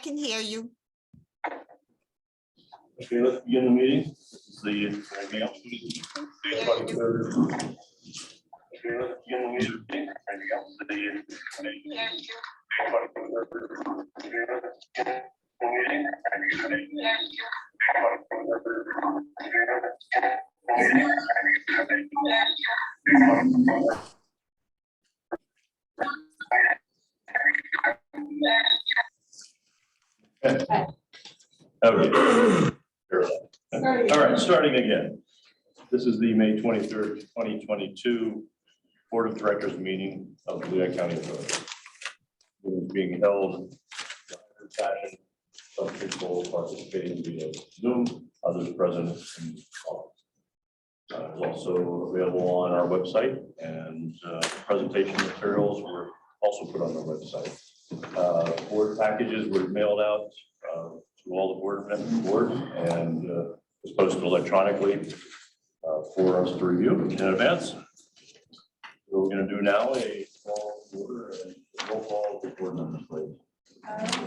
can hear you. Okay, let's begin the meeting. This is the May 23rd. Okay, let's begin the meeting. Okay. All right, starting again. This is the May 23rd, 2022 Board of Directors meeting of the Lehigh County Authority. It is being held in hybrid fashion. Some people participating via Zoom, others present in the call. It's also available on our website, and presentation materials were also put on the website. Board packages were mailed out to all the board and was posted electronically for us to review in advance. What we're going to do now a call to order and roll call of the board members, please.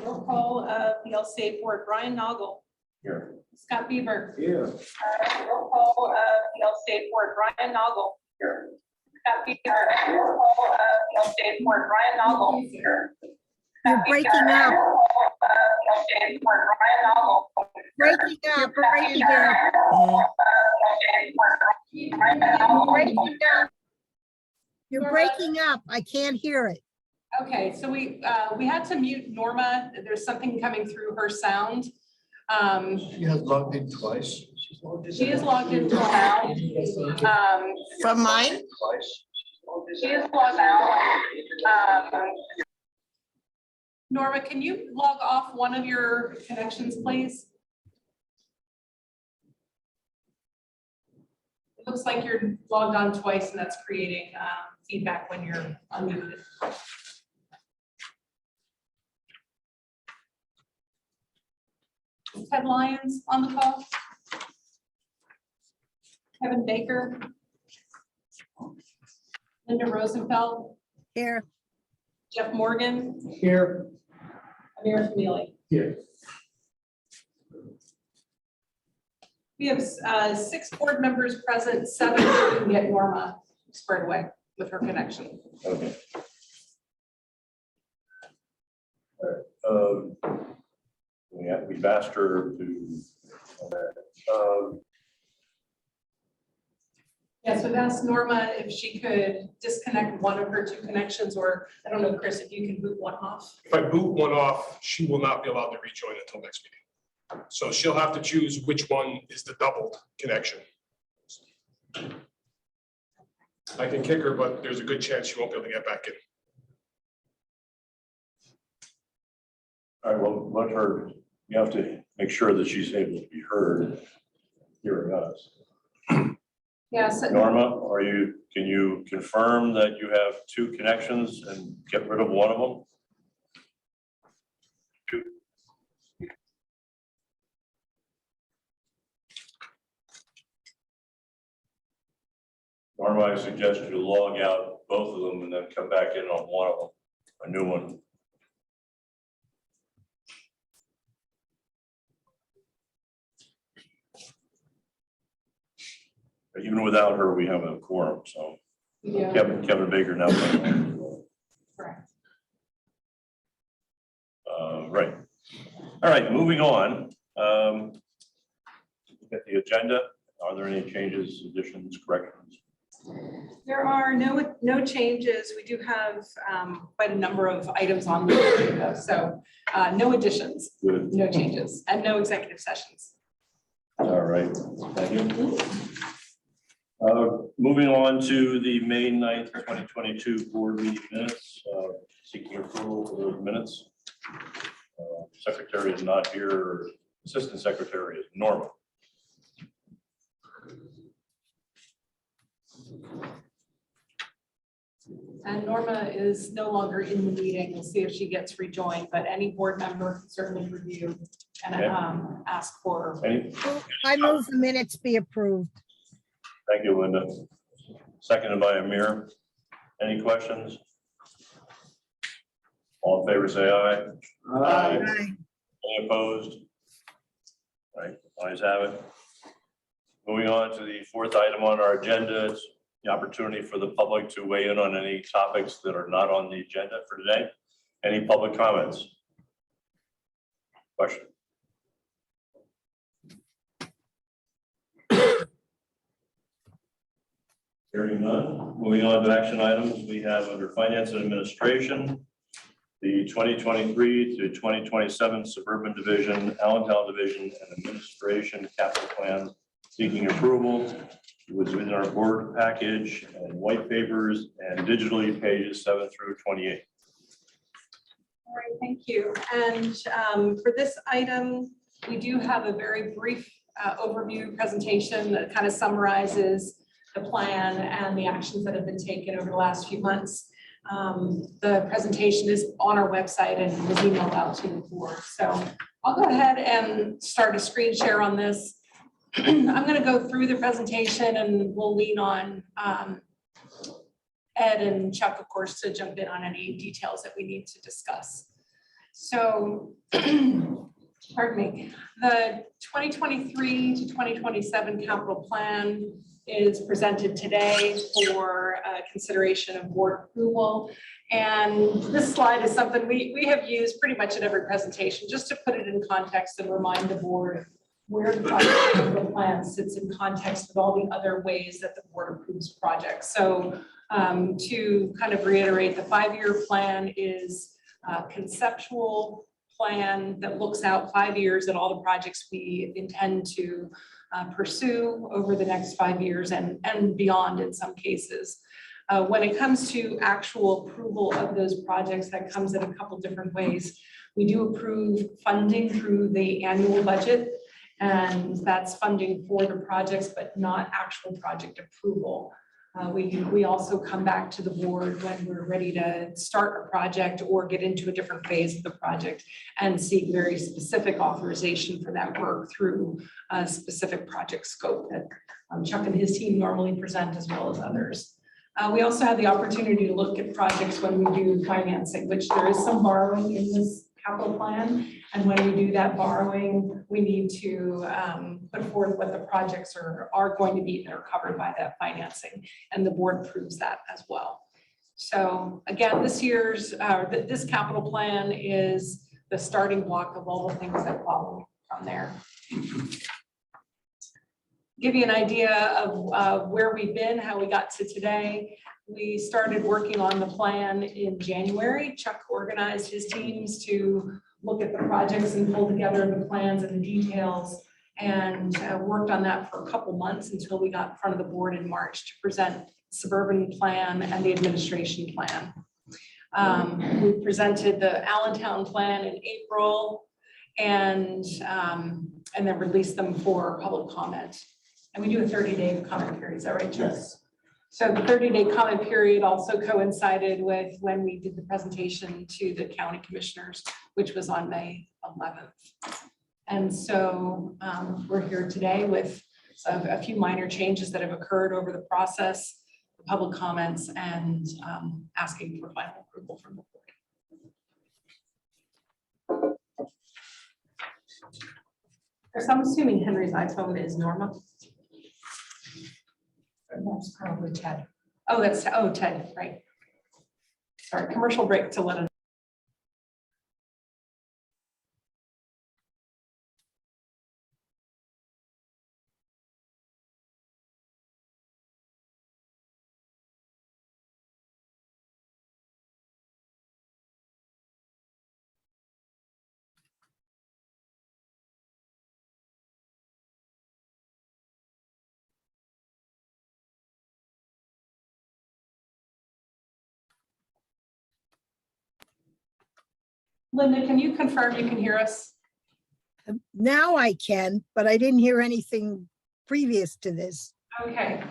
Roll call of the LCA board, Brian Noggle. Here. Scott Beaver. Here. Roll call of the LCA board, Brian Noggle. Here. Scott Beaver. Roll call of the LCA board, Brian Noggle. Here. You're breaking up. LCA board, Brian Noggle. Breaking up. Breaking up. You're breaking up. I can't hear it. Okay, so we had to mute Norma. There's something coming through her sound. She has logged in twice. She is logged into now. From mine? She is logged out. Norma, can you log off one of your connections, please? It looks like you're logged on twice, and that's creating feedback when you're unmuted. Ted Lyons on the call. Kevin Baker. Linda Rosenfeld. Here. Jeff Morgan. Here. Amir Famili. Here. We have 6 board members present, 7 who can get Norma squared away with her connection. Okay. All right. We've asked her to. Yes, we've asked Norma if she could disconnect one of her 2 connections, or I don't know, Chris, if you can boot one off. If I boot one off, she will not be allowed to rejoin until next meeting. So she'll have to choose which one is the doubled connection. I can kick her, but there's a good chance she won't be able to get back in. All right, well, let her, you have to make sure that she's able to be heard hearing us. Yes. Norma, can you confirm that you have 2 connections and get rid of one of them? 2. Norma, I suggest you log out both of them and then come back in on one of them, a new one. Even without her, we have a quorum, so Yeah. Kevin Baker now. Correct. Right. All right, moving on. Look at the agenda. Are there any changes, additions, corrections? There are no changes. We do have quite a number of items on the agenda, so no additions, Good. no changes, and no executive sessions. All right, thank you. Moving on to the May 9th, 2022 board meeting minutes, seeking approval for those minutes. Secretary is not here. Assistant Secretary is Norma. And Norma is no longer in the meeting. We'll see if she gets rejoined, but any board member can certainly review and Okay. Ask for. Any? I move the minutes be approved. Thank you, Linda. Seconded by Amir. Any questions? All in favor, say aye. Aye. Any opposed? Right, ayes have it. Moving on to the fourth item on our agenda, it's the opportunity for the public to weigh in on any topics that are not on the agenda for today. Any public comments? Question? Hearing none. Moving on to action items, we have under Finance and Administration, the 2023 to 2027 Suburban Division, Allentown Division, and Administration Capital Plan seeking approval. It was in our board package and white papers and digitally pages 7 through 28. All right, thank you. And for this item, we do have a very brief overview presentation that kind of summarizes the plan and the actions that have been taken over the last few months. The presentation is on our website and was emailed out to the board. So I'll go ahead and start a screen share on this. I'm going to go through the presentation and we'll lean on Ed and Chuck, of course, to jump in on any details that we need to discuss. So, pardon me, the 2023 to 2027 capital plan is presented today for consideration of board approval. And this slide is something we have used pretty much at every presentation, just to put it in context and remind the board where the capital plan sits in context with all the other ways that the board approves projects. So to kind of reiterate, the 5-year plan is a conceptual plan that looks out 5 years at all the projects we intend to pursue over the next 5 years and beyond in some cases. When it comes to actual approval of those projects, that comes in a couple different ways. We do approve funding through the annual budget, and that's funding for the projects, but not actual project approval. We also come back to the board when we're ready to start a project or get into a different phase of the project and seek very specific authorization for that work through a specific project scope that Chuck and his team normally present, as well as others. We also have the opportunity to look at projects when we do financing, which there is some borrowing in this capital plan. And when we do that borrowing, we need to put forth what the projects are going to be that are covered by that financing. And the board approves that as well. So again, this capital plan is the starting block of all the things that follow from there. Give you an idea of where we've been, how we got to today. We started working on the plan in January. Chuck organized his teams to look at the projects and pull together the plans and the details, and worked on that for a couple months until we got in front of the board in March to present the suburban plan and the administration plan. We presented the Allentown plan in April and then released them for public comment. And we do a 30-day comment period. Is that right, Chuck? Yes. So the 30-day comment period also coincided with when we did the presentation to the county commissioners, which was on May 11th. And so we're here today with a few minor changes that have occurred over the process, the public comments, and asking for final approval from the board. So I'm assuming Henry's iPhone is Norma. That's probably Ted. Oh, Ted, right. Sorry, commercial break to let him. Linda, can you confirm you can hear us? Now I can, but I didn't hear anything previous to this. Okay.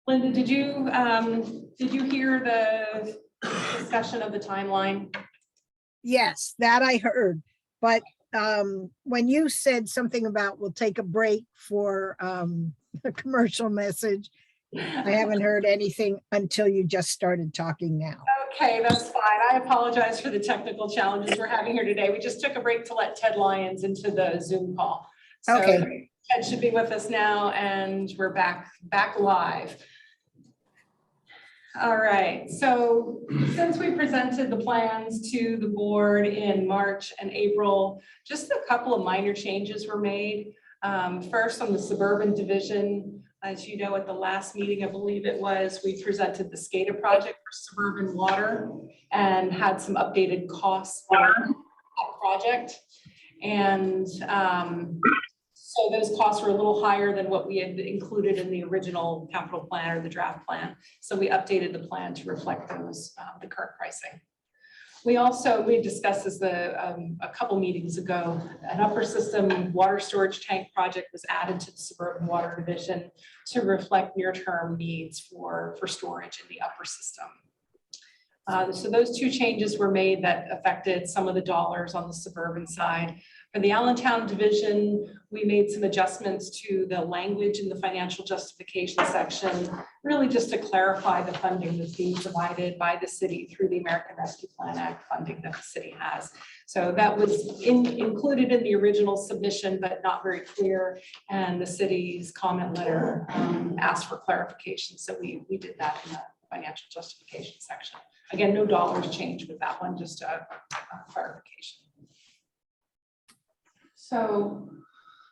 Linda, did you hear the discussion of the timeline? Yes, that I heard. But when you said something about we'll take a break for a commercial message, I haven't heard anything until you just started talking now. Okay, that's fine. I apologize for the technical challenges we're having here today. We just took a break to let Ted Lyons into the Zoom call. So Okay. Ted should be with us now, and we're back live. All right, so since we presented the plans to the board in March and April, just a couple of minor changes were made. First, on the suburban division, as you know, at the last meeting, I believe it was, we presented the SCADA project for suburban water and had some updated costs for that project. And so those costs were a little higher than what we had included in the original capital plan or the draft plan. So we updated the plan to reflect those, the current pricing. We discussed this a couple meetings ago. An upper system water storage tank project was added to the suburban water division to reflect near-term needs for storage in the upper system. So those two changes were made that affected some of the dollars on the suburban side. For the Allentown division, we made some adjustments to the language in the financial justification section, really just to clarify the funding that's being provided by the city through the American Rescue Plan Act funding that the city has. So that was included in the original submission, but not very clear. And the city's comment letter asked for clarification. So we did that in the financial justification section. Again, no dollars changed with that one, just a clarification. So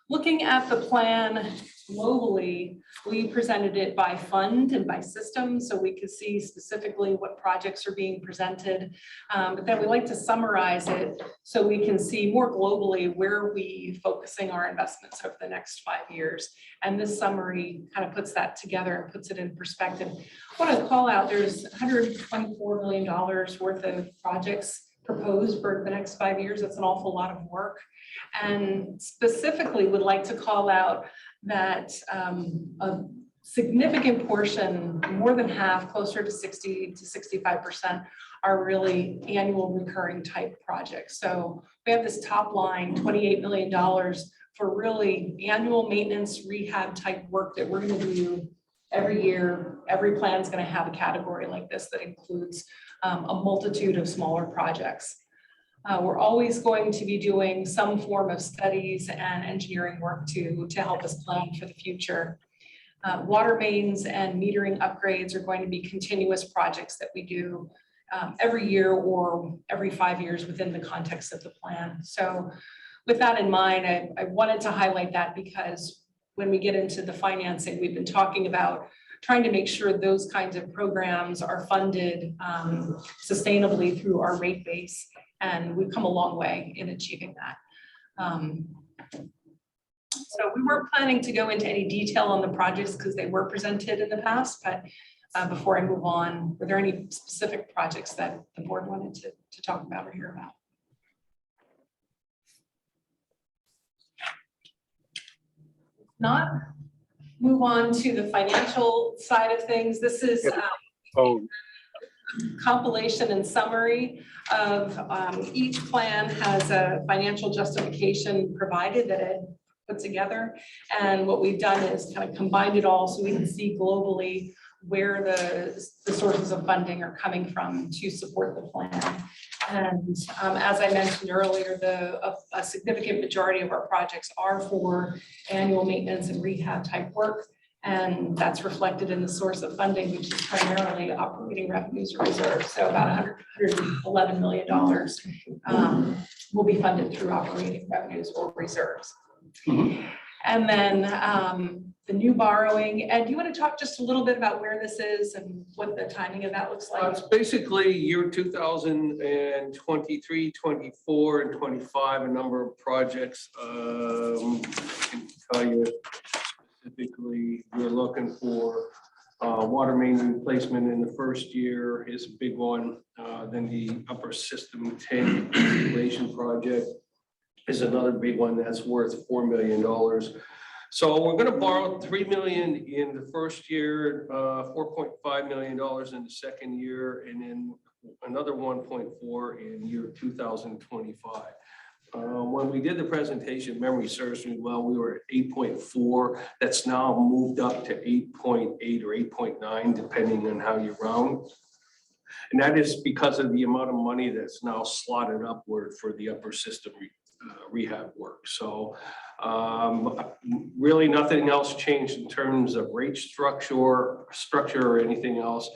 looking at the plan globally, we presented it by fund and by system so we could see specifically what projects are being presented. But then we like to summarize it so we can see more globally where we're focusing our investments over the next 5 years. And this summary kind of puts that together and puts it in perspective. I want to call out there's $124 million worth of projects proposed for the next 5 years. That's an awful lot of work. And specifically would like to call out that a significant portion, more than half, closer to 60 to 65%, are really annual recurring type projects. So we have this top line, $28 million for really annual maintenance rehab type work that we're going to do every year. Every plan is going to have a category like this that includes a multitude of smaller projects. We're always going to be doing some form of studies and engineering work to help us plan for the future. Water mains and metering upgrades are going to be continuous projects that we do every year or every 5 years within the context of the plan. So with that in mind, I wanted to highlight that because when we get into the financing, we've been talking about trying to make sure those kinds of programs are funded sustainably through our rate base. And we've come a long way in achieving that. So we weren't planning to go into any detail on the projects because they were presented in the past, but before I move on, were there any specific projects that the board wanted to talk about or hear about? Not. Move on to the financial side of things. This is compilation and summary of each plan has a financial justification provided that Ed put together. And what we've done is kind of combined it all so we can see globally where the sources of funding are coming from to support the plan. And as I mentioned earlier, a significant majority of our projects are for annual maintenance and rehab type work. And that's reflected in the source of funding, which is primarily operating revenues or reserves. So about $111 million will be funded through operating revenues or reserves. And then the new borrowing. Ed, do you want to talk just a little bit about where this is and what the timing of that looks like? It's basically year 2023, 24, and 25, a number of projects. I can tell you specifically, we're looking for water main replacement in the first year is a big one. Then the upper system tank installation project is another big one that's worth $4 million. So we're going to borrow $3 million in the first year, $4.5 million in the second year, and then another 1.4 in year 2025. When we did the presentation, memory serves me well, we were at 8.4. That's now moved up to 8.8 or 8.9, depending on how you round. And that is because of the amount of money that's now slotted upward for the upper system rehab work. So really nothing else changed in terms of rate structure or anything else.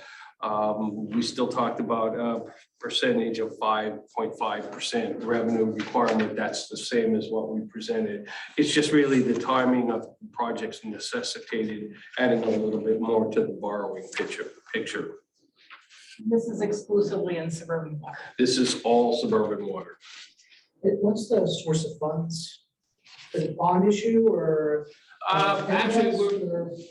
We still talked about a percentage of 5.5% revenue requirement. That's the same as what we presented. It's just really the timing of projects necessitated adding a little bit more to the borrowing picture. This is exclusively in suburban water. This is all suburban water. What's the source of funds? Is it bond issue or? Actually,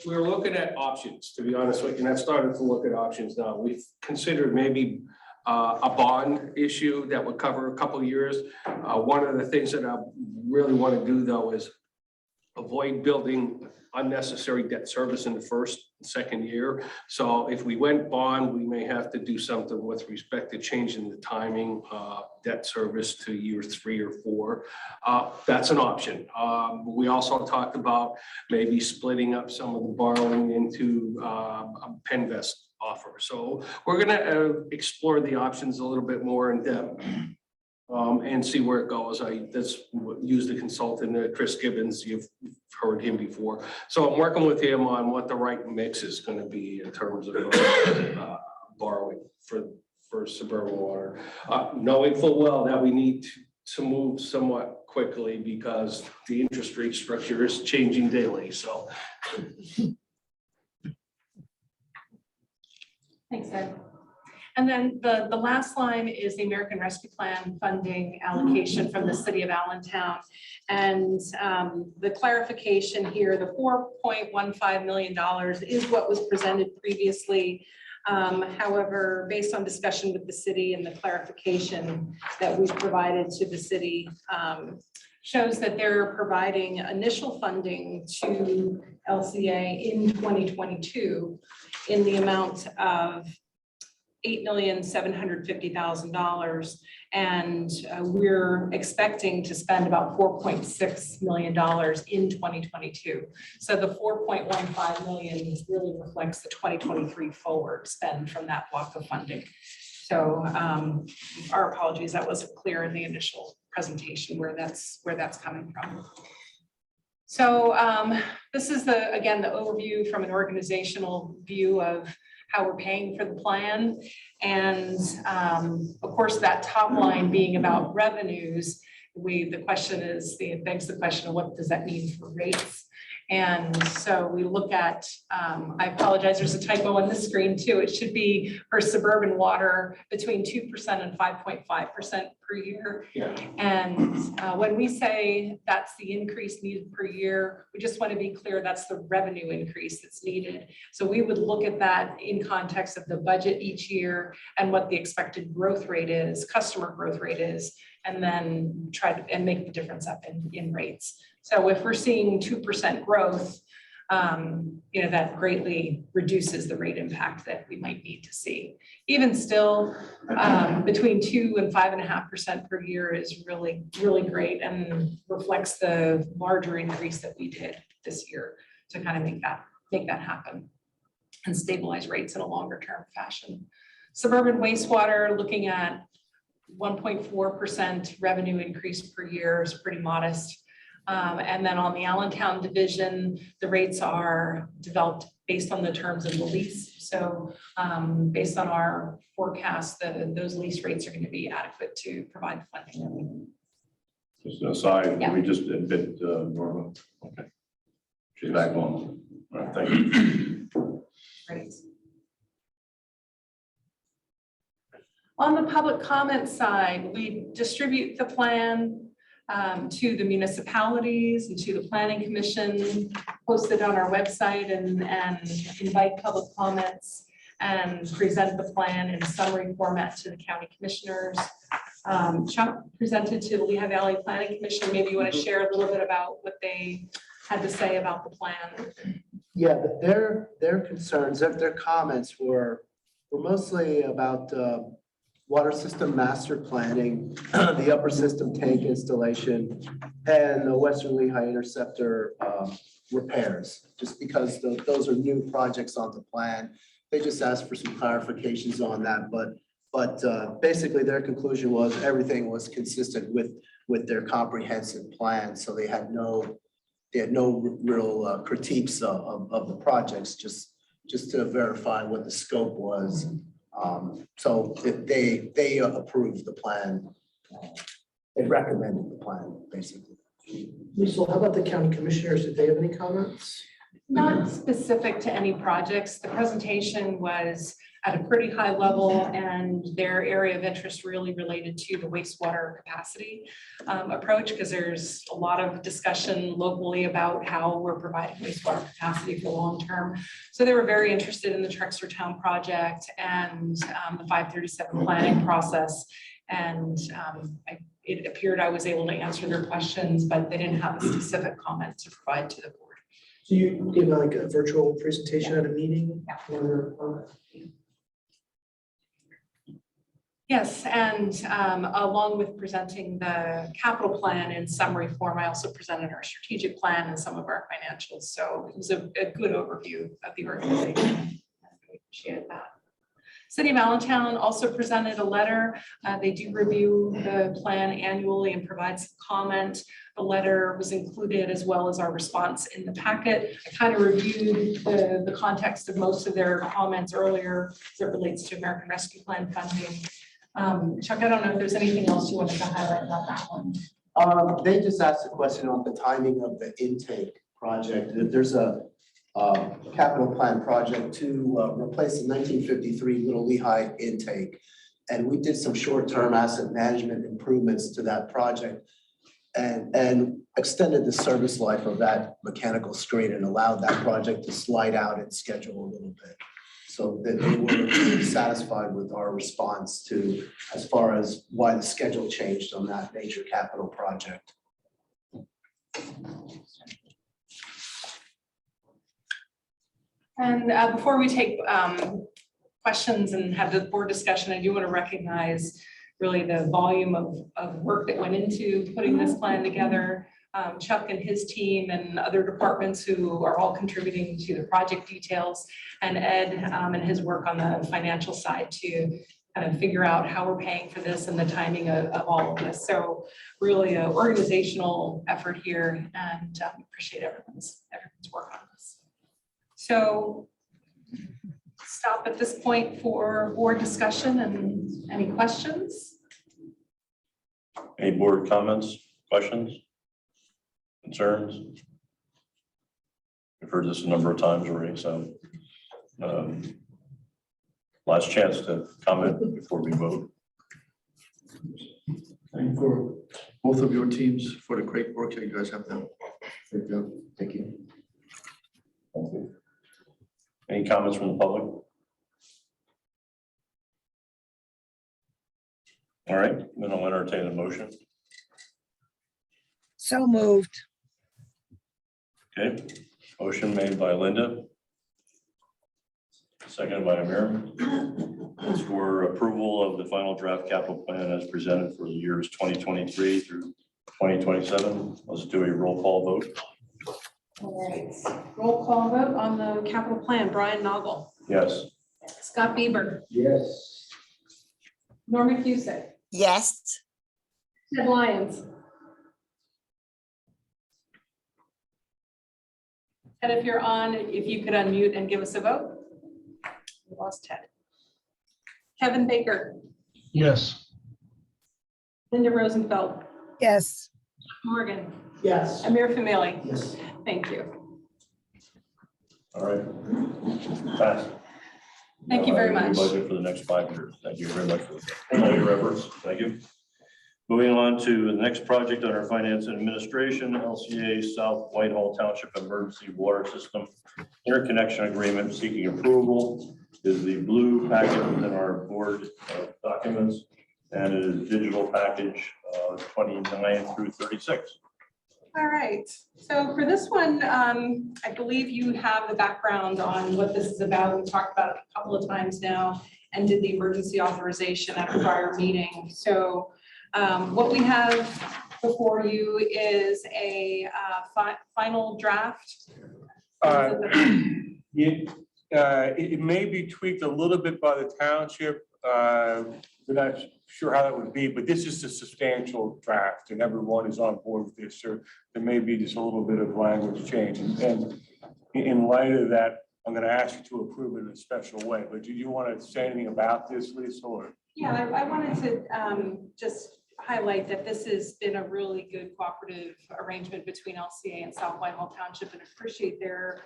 we're looking at options, to be honest with you, and I've started to look at options now. We've considered maybe a bond issue that would cover a couple of years. One of the things that I really want to do though is avoid building unnecessary debt service in the first and second year. So if we went bond, we may have to do something with respect to changing the timing debt service to year 3 or 4. That's an option. We also talked about maybe splitting up some of the borrowing into a Penvest offer. So we're going to explore the options a little bit more in depth. And see where it goes. I used a consultant, Chris Gibbons. You've heard him before. So I'm working with him on what the right mix is going to be in terms of borrowing for suburban water, knowing full well that we need to move somewhat quickly because the interest rate structure is changing daily. So. Thanks, Ed. And then the last line is the American Rescue Plan funding allocation from the city of Allentown. And the clarification here, the $4.15 million is what was presented previously. However, based on discussion with the city and the clarification that we've provided to the city, shows that they're providing initial funding to LCA in 2022 in the amount of $8,750,000, and we're expecting to spend about $4.6 million in 2022. So the 4.15 million really reflects the 2023 forward spend from that block of funding. So our apologies, that wasn't clear in the initial presentation where that's coming from. So this is again the overview from an organizational view of how we're paying for the plan. And of course, that top line being about revenues, the question is, it begs the question of what does that mean for rates? And so we look at, I apologize, there's a typo on the screen too. It should be for suburban water between 2% and 5.5% per year. Yeah. And when we say that's the increase needed per year, we just want to be clear that's the revenue increase that's needed. So we would look at that in context of the budget each year and what the expected growth rate is, customer growth rate is, and then try to make the difference up in rates. So if we're seeing 2% growth, that greatly reduces the rate impact that we might need to see. Even still, between 2 and 5.5% per year is really, really great and reflects the larger increase that we did this year to kind of make that happen and stabilize rates in a longer term fashion. Suburban wastewater, looking at 1.4% revenue increase per year is pretty modest. And then on the Allentown division, the rates are developed based on the terms of the lease. So based on our forecast, those lease rates are going to be adequate to provide funding. Just an aside, Yeah. we just admit Norma. Okay. She's back on. All right, thank you. Great. On the public comment side, we distribute the plan to the municipalities and to the planning commission, post it on our website and invite public comments and present the plan in summary format to the county commissioners. Chuck presented to the Lehigh Valley Planning Commission. Maybe you want to share a little bit about what they had to say about the plan. Yeah, but their concerns, their comments were mostly about water system master planning, the upper system tank installation, and the Western Lehigh Interceptor repairs, just because those are new projects on the plan. They just asked for some clarifications on that, but basically their conclusion was everything was consistent with their comprehensive plan. So they had no real critiques of the projects, just to verify what the scope was. So they approved the plan. They recommended the plan, basically. Lisa, how about the county commissioners? Did they have any comments? Not specific to any projects. The presentation was at a pretty high level, and their area of interest really related to the wastewater capacity approach, because there's a lot of discussion locally about how we're providing wastewater capacity for the long term. So they were very interested in the Trexlertown project and the 537 planning process. And it appeared I was able to answer their questions, but they didn't have a specific comment to provide to the board. So you gave like a virtual presentation at a meeting? Yeah. Or, Yes, and along with presenting the capital plan in summary form, I also presented our strategic plan and some of our financials. So it was a good overview of the organization. I appreciate that. City of Allentown also presented a letter. They do review the plan annually and provide some comment. The letter was included as well as our response in the packet. I kind of reviewed the context of most of their comments earlier as it relates to American Rescue Plan funding. Chuck, I don't know if there's anything else you wanted to highlight about that one. They just asked a question on the timing of the intake project. There's a capital plan project to replace the 1953 Little Lehigh intake. And we did some short-term asset management improvements to that project and extended the service life of that mechanical screen and allowed that project to slide out its schedule a little bit. So that they were satisfied with our response to as far as why the schedule changed on that major capital project. And before we take questions and have the board discussion, I do want to recognize really the volume of work that went into putting this plan together. Chuck and his team and other departments who are all contributing to the project details, and Ed and his work on the financial side to kind of figure out how we're paying for this and the timing of all of this. So really an organizational effort here, and appreciate everyone's work on this. So stop at this point for board discussion and any questions. Any board comments, questions, concerns? We've heard this a number of times already, so last chance to comment before we vote. and for both of your teams for the great work that you guys have done. Thank you. Thank you. Any comments from the public? All right, then I'll entertain a motion. So moved. Okay, motion made by Linda. Seconded by Amir. It's for approval of the final draft capital plan as presented for the years 2023 through 2027. Let's do a roll call vote. All right, roll call vote on the capital plan. Brian Noggle, Yes. Scott Bieber, Yes. Norma Cusick, Yes. Ted Lyons. And if you're on, if you could unmute and give us a vote. We lost Ted. Kevin Baker, Yes. Linda Rosenfeld, Yes. Morgan, Yes. Amir Famili. Yes. Thank you. All right. Pass. Thank you very Now, much. Budget for the next 5 years. Thank you very much for all your efforts. Thank you. Moving on to the next project on our finance and administration, LCA South Whitehall Township Emergency Water System Interconnection Agreement seeking approval is the blue packet within our board documents, and it is digital package 29 through 36. All right, so for this one, I believe you have the background on what this is about. We talked about it a couple of times now and did the emergency authorization at a prior meeting. So what we have before you is a final draft. It may be tweaked a little bit by the township. we're not sure how that would be, but this is a substantial draft and everyone is on board with this. So there may be just a little bit of language change. And in light of that, I'm going to ask you to approve it in a special way. But do you want to say anything about this, Lisa? Or? Yeah, I wanted to just highlight that this has been a really good cooperative arrangement between LCA and South Whitehall Township, and appreciate their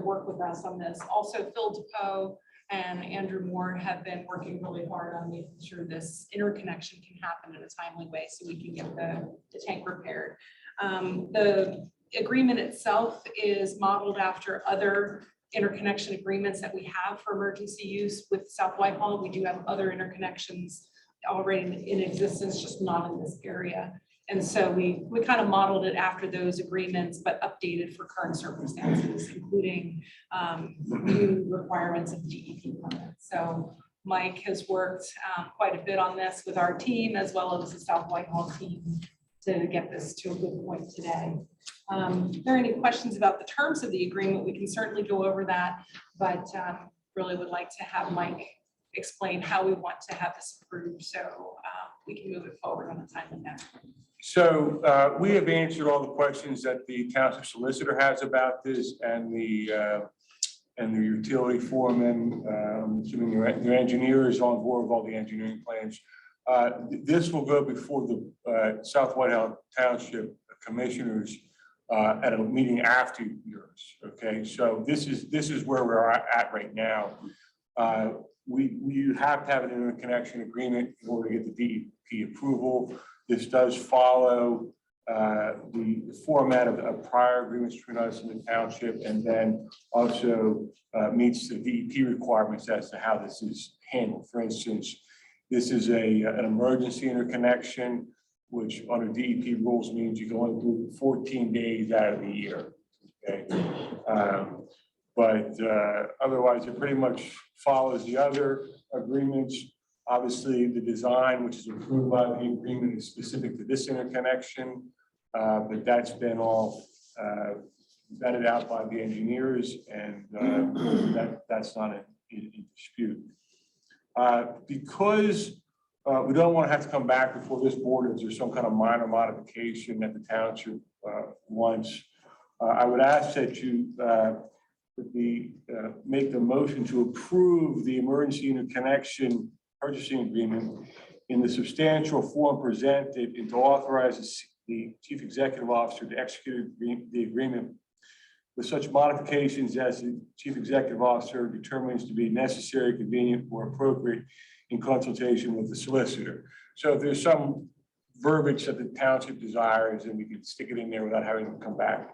work with us on this. Also, Phil DePoe and Andrew Moore have been working really hard on making sure this interconnection can happen in a timely way so we can get the tank repaired. The agreement itself is modeled after other interconnection agreements that we have for emergency use with South Whitehall. We do have other interconnections already in existence, just not in this area. And so we kind of modeled it after those agreements, but updated for current circumstances, including new requirements of DEP permits. So Mike has worked quite a bit on this with our team as well as the South Whitehall team to get this to a good point today. If there are any questions about the terms of the agreement, we can certainly go over that, but really would like to have Mike explain how we want to have this approved so we can move it forward on a timely manner. So we have answered all the questions that the township solicitor has about this and the utility foreman, assuming your engineer is on board with all the engineering plans. This will go before the South Whitehall Township Commissioners at a meeting after yours. Okay, so this is where we're at right now. You have to have an interconnection agreement in order to get the DEP approval. This does follow the format of prior agreements between us and the township, and then also meets the DEP requirements as to how this is handled. For instance, this is an emergency interconnection, which under DEP rules means you go into 14 days out of the year. Okay. But otherwise, it pretty much follows the other agreements. Obviously, the design, which is approved by the agreement, is specific to this interconnection, but that's been all vetted out by the engineers, and that's not in dispute. Because we don't want to have to come back before this board if there's some kind of minor modification that the township wants. I would ask that you make the motion to approve the emergency interconnection purchasing agreement in the substantial form presented and to authorize the chief executive officer to execute the agreement with such modifications as the chief executive officer determines to be necessary, convenient, or appropriate in consultation with the solicitor. So if there's some verbiage that the township desires, and we can stick it in there without having to come back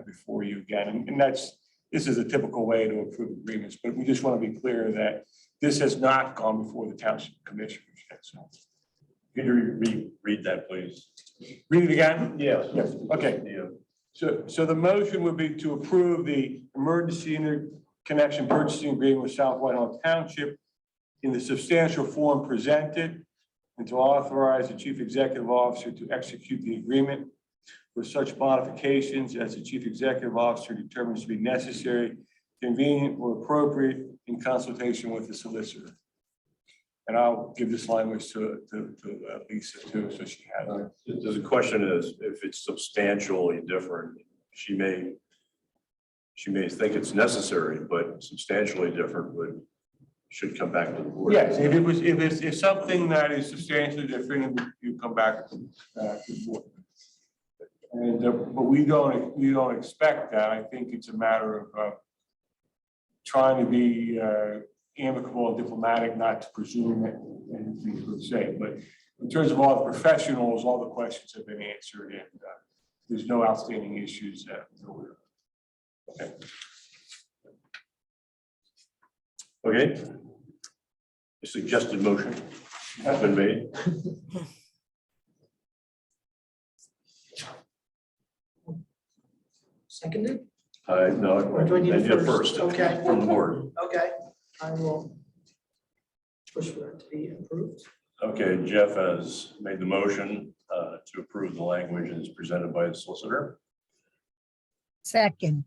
before you again. And this is a typical way to approve agreements, but we just want to be clear that this has not gone before the township commissioners yet. So, Could you read that, please? read it again. Yes. Yes. Okay. Yeah. So the motion would be to approve the emergency interconnection purchasing agreement with South Whitehall Township in the substantial form presented, and to authorize the chief executive officer to execute the agreement with such modifications as the chief executive officer determines to be necessary, convenient, or appropriate in consultation with the solicitor. And I'll give this language to Lisa too, so she has it. The question is, if it's substantially different, she may think it's necessary, but substantially different should come back to the board. Yes, if it's something that is substantially different, you come back to the board. And but we don't expect that. I think it's a matter of trying to be amicable and diplomatic, not to presume anything per se. But in terms of all the professionals, all the questions have been answered, and there's no outstanding issues that we're aware of. Okay. The suggested motion has been made. Seconded? No, Or do I need I it need it first? first Okay. from the board. Okay, I will push for it to be approved. Okay, Jeff has made the motion to approve the language as presented by the solicitor, Second,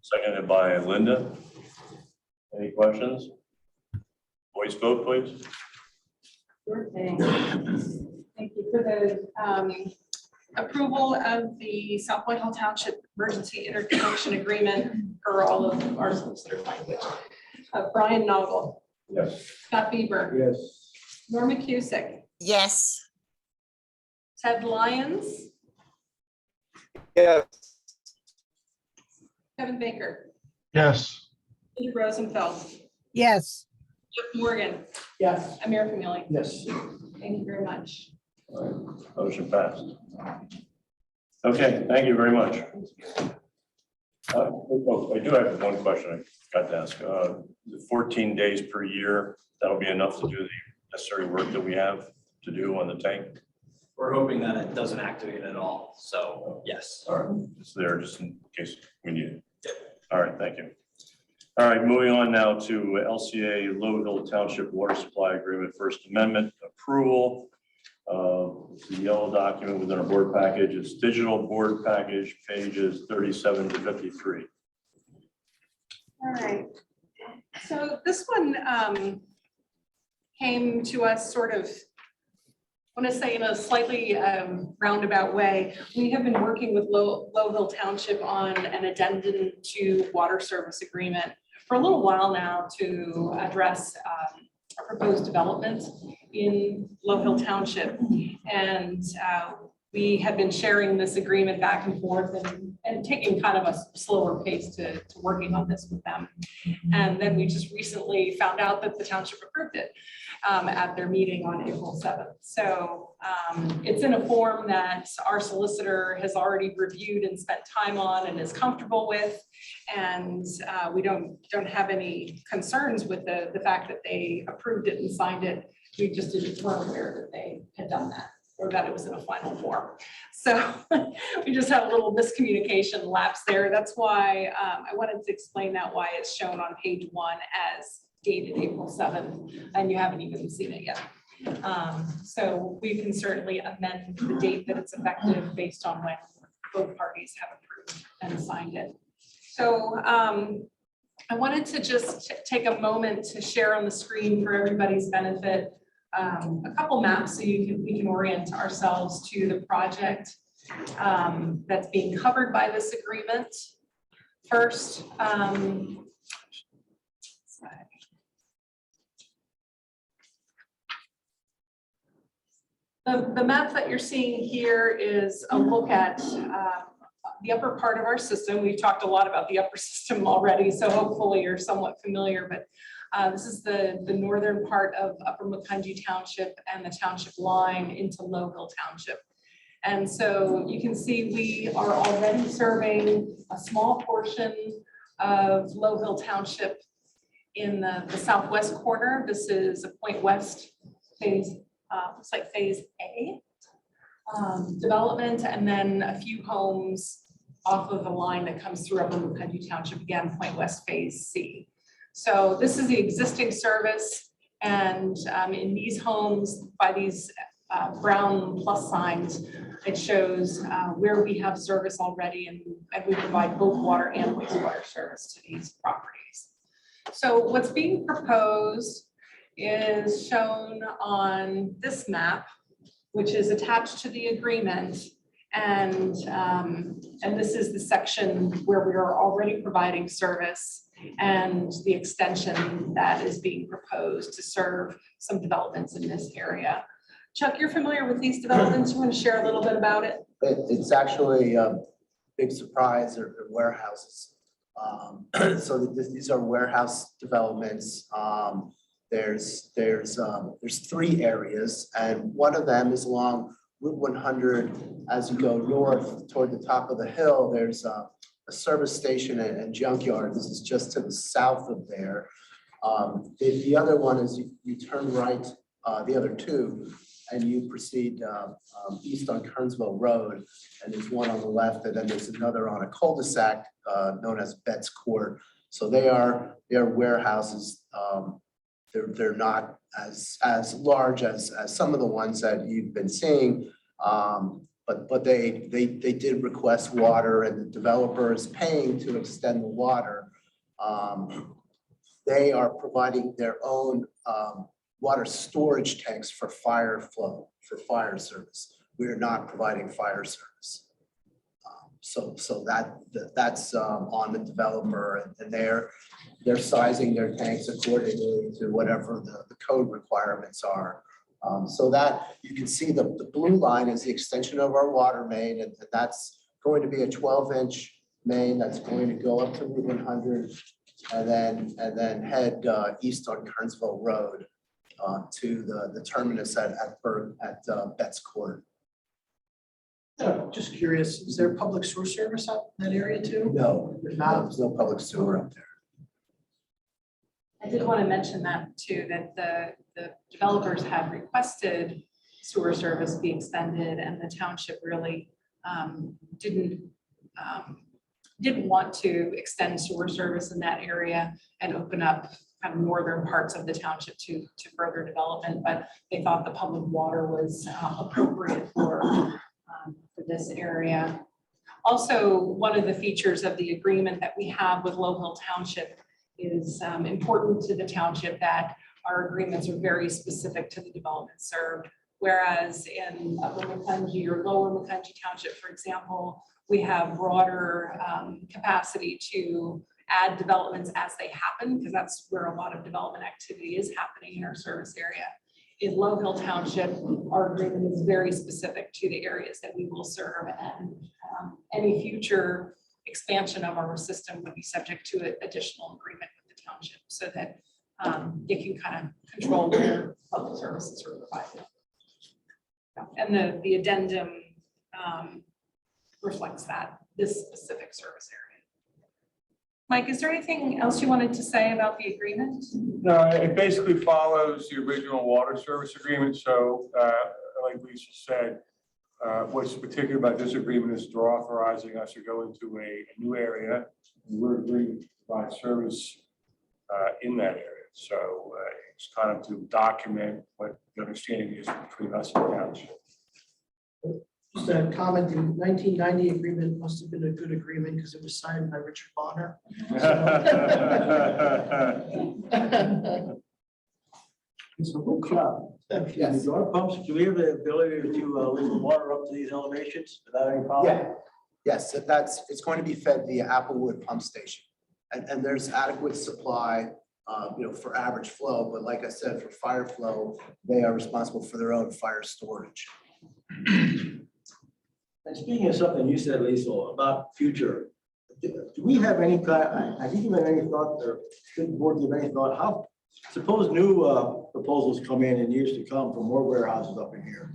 seconded by Linda. Any questions? Voice vote, please. Sure thing. Thank you for the approval of the South Whitehall Township Emergency Interconnection Agreement for all of our solicitor language. Brian Noggle, Yes. Scott Bieber, Yes. Norma Cusick, yes, Ted Lyons, Yes. Kevin Baker, Yes. Andrew Rosenfeld, yes, Jeff Morgan, Yes. Amir Famili. Yes. Thank you very much. All right, motion passed. Okay, thank you very much. I do have one question I got to ask. The 14 days per year, that'll be enough to do the necessary work that we have to do on the tank? We're hoping that it doesn't activate at all, so yes. All right, it's there just in case we need it. All right, thank you. All right, moving on now to LCA Low Hill Township Water Supply Agreement, First Amendment approval. It's the yellow document within our board package. It's digital board package, pages 37 to 53. All right. So this one came to us sort of, I want to say in a slightly roundabout way. We have been working with Low Hill Township on an addendum to water service agreement for a little while now to address a proposed development in Low Hill Township. And we have been sharing this agreement back and forth and taking kind of a slower pace to working on this with them. And then we just recently found out that the township approved it at their meeting on April 7th. So it's in a form that our solicitor has already reviewed and spent time on and is comfortable with. And we don't have any concerns with the fact that they approved it and signed it. We just weren't aware that they had done that, or that it was in a final form. So we just had a little miscommunication lapse there. That's why I wanted to explain that, why it's shown on page 1 as dated April 7th, and you haven't even seen it yet. So we can certainly amend the date that it's effective based on when both parties have approved and signed it. So I wanted to just take a moment to share on the screen for everybody's benefit a couple maps so we can orient ourselves to the project that's being covered by this agreement. First, the map that you're seeing here is a look at the upper part of our system. We've talked a lot about the upper system already, so hopefully you're somewhat familiar, but this is the northern part of Upper Macungie Township and the township line into Low Hill Township. And so you can see we are already serving a small portion of Low Hill Township in the southwest corner. This is a Point West phase, looks like phase A development, and then a few homes off of the line that comes through Upper Macungie Township, again, Point West phase C. So this is the existing service, and in these homes, by these brown plus signs, it shows where we have service already, and we provide both water and wastewater service to these properties. So what's being proposed is shown on this map, which is attached to the agreement. And this is the section where we are already providing service and the extension that is being proposed to serve some developments in this area. Chuck, you're familiar with these developments. You want to share a little bit about it? It's actually a big surprise. They're warehouses. So these are warehouse developments. There's 3 areas, and one of them is along Route 100. As you go north toward the top of the hill, there's a service station and junkyard. This is just to the south of there. The other one is you turn right, the other 2, and you proceed east on Kernsville Road, and there's one on the left, and then there's another on a cul-de-sac known as Betts Court. So they are warehouses. They're not as large as some of the ones that you've been seeing, but they did request water, and the developer is paying to extend the water. They are providing their own water storage tanks for fire flow, for fire service. We are not providing fire service. So that's on the developer, and they're sizing their tanks accordingly to whatever the code requirements are. So that you can see the blue line is the extension of our water main, and that's going to be a 12-inch main that's going to go up to Route 100 and then head east on Kernsville Road to the terminus at Betts Court. Just curious, is there public sewer service out in that area too? No, there's no public sewer up there. I did want to mention that too, that the developers have requested sewer service be extended, and the township really didn't want to extend sewer service in that area and open up kind of northern parts of the township to further development, but they thought the public water was appropriate for this area. Also, one of the features of the agreement that we have with Low Hill Township is important to the township, that our agreements are very specific to the development served. Whereas in Upper Macungie or Lower Macungie Township, for example, we have broader capacity to add developments as they happen, because that's where a lot of development activity is happening in our service area. In Low Hill Township, our agreement is very specific to the areas that we will serve, and any future expansion of our system would be subject to an additional agreement with the township, so that it can kind of control where public services are provided. And the addendum reflects this specific service area. Mike, is there anything else you wanted to say about the agreement? No, it basically follows the original water service agreement. So like Lisa said, what's particular about this agreement is they're authorizing us to go into a new area. We're agreeing to provide service in that area. So it's kind of to document what the understanding is between us and the township. Just a comment, the 1990 agreement must have been a good agreement because it was signed by Richard Bonner. So what club? Yes. Our pumps, do we have the ability to leave the water up to these elevations without any problem? Yeah, yes, it's going to be fed via Applewood Pump Station. And there's adequate supply, for average flow, but like I said, for fire flow, they are responsible for their own fire storage. And speaking of something you said, Lisa, about future, do we have any kind, have you given any thought, or should the board give any thought, how, suppose new proposals come in years to come for more warehouses up in here?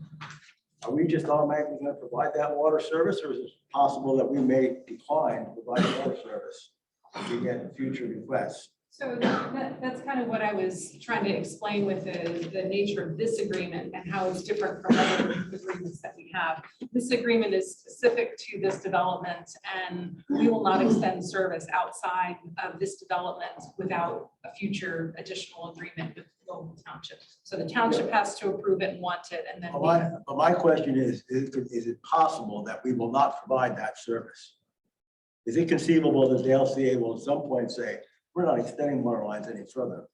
Are we just automatically going to provide that water service, or is it possible that we may decline to provide water service if we get future requests? So that's kind of what I was trying to explain with the nature of this agreement and how it's different from other agreements that we have. This agreement is specific to this development, and we will not extend service outside of this development without a future additional agreement with the local township. So the township has to approve it and want it, and then. But my question is it possible that we will not provide that service? Is it conceivable that the LCA will at some point say, we're not extending water lines any further?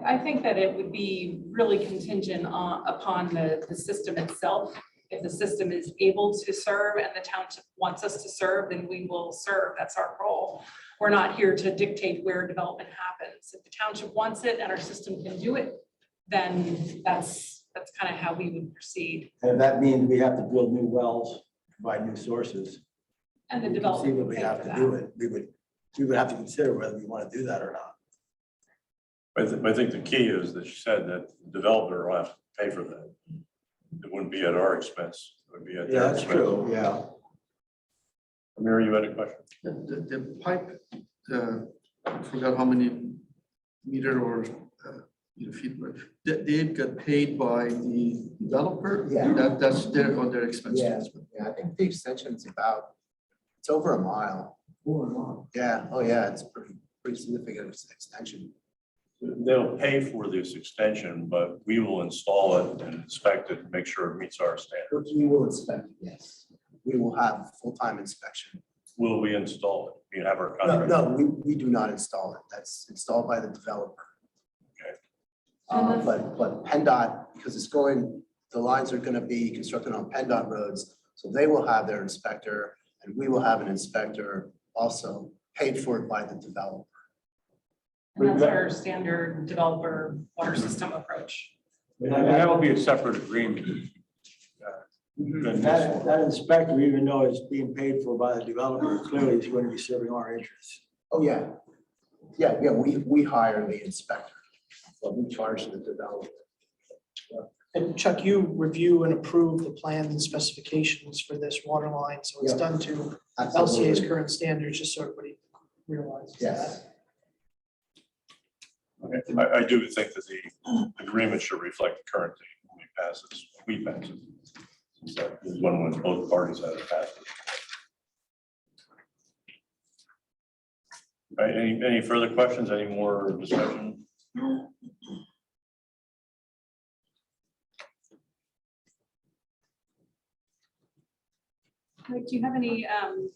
I think that it would be really contingent upon the system itself. If the system is able to serve and the township wants us to serve, then we will serve. That's our role. We're not here to dictate where development happens. If the township wants it and our system can do it, then that's kind of how we would proceed. And that means we have to build new wells, provide new sources. And the development would We pay have for to that. do it. We would have to consider whether we want to do that or not. I think the key is that she said that the developer will have to pay for that. It wouldn't be at our expense. It would be at their expense. Yeah. Amir, you had a question? The pipe, I forgot how many meter or feet, they got paid by the developer? Yeah. That's on their expense. Yeah, I think the extension's it's over a mile. Yeah, oh yeah, it's pretty significant extension. They'll pay for this extension, but we will install it and inspect it and make sure it meets our standards. We will inspect it, yes. We will have full-time inspection. Will we install it? We have our No, contract. we do not install it. That's installed by the developer. But PennDOT, because the lines are gonna be constructed on PennDOT roads, so they will have their inspector, and we will have an inspector also paid for it by the developer. And that's our standard developer water system approach. And that will be a separate agreement. That inspector, even though it's being paid for by the developer, clearly is going to be serving our interests. Oh, yeah. Yeah, we hire the inspector, but we charge the developer. And Chuck, you review and approve the plans and specifications for this water line, so it's Yeah. done to Absolutely. LCA's current standards, just so everybody realizes that. Yes. I do think that the agreement should reflect the current date when we pass it. Since that is when both parties have passed it. All right, any further questions, any more discussion? Mike, do you have any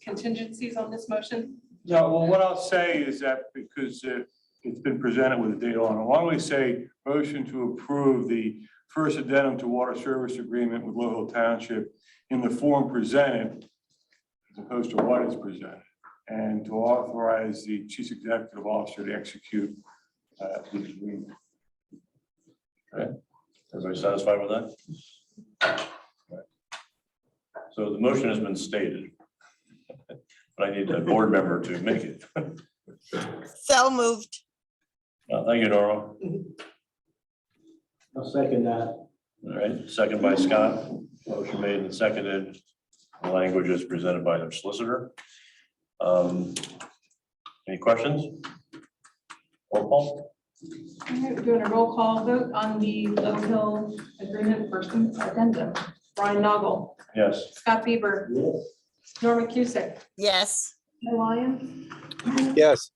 contingencies on this motion? No, well, what I'll say is that because it's been presented with a date on it, why don't we say motion to approve the first addendum to water service agreement with Lehigh Township in the form presented, as opposed to what is presented, and to authorize the chief executive officer to execute the agreement. Okay, everybody satisfied with that? So the motion has been stated, but I need a board member to make it. So moved. Thank you, Norma. I'll second that. All right, second by Scott. Motion made and seconded. The language is presented by the solicitor. Any questions? Roll call? All right, we're doing a roll call vote on the Low Hill Agreement first addendum. Brian Noggle, Yes. Scott Bieber, Norma Cusick, Yes. Joe Lyons, Yes.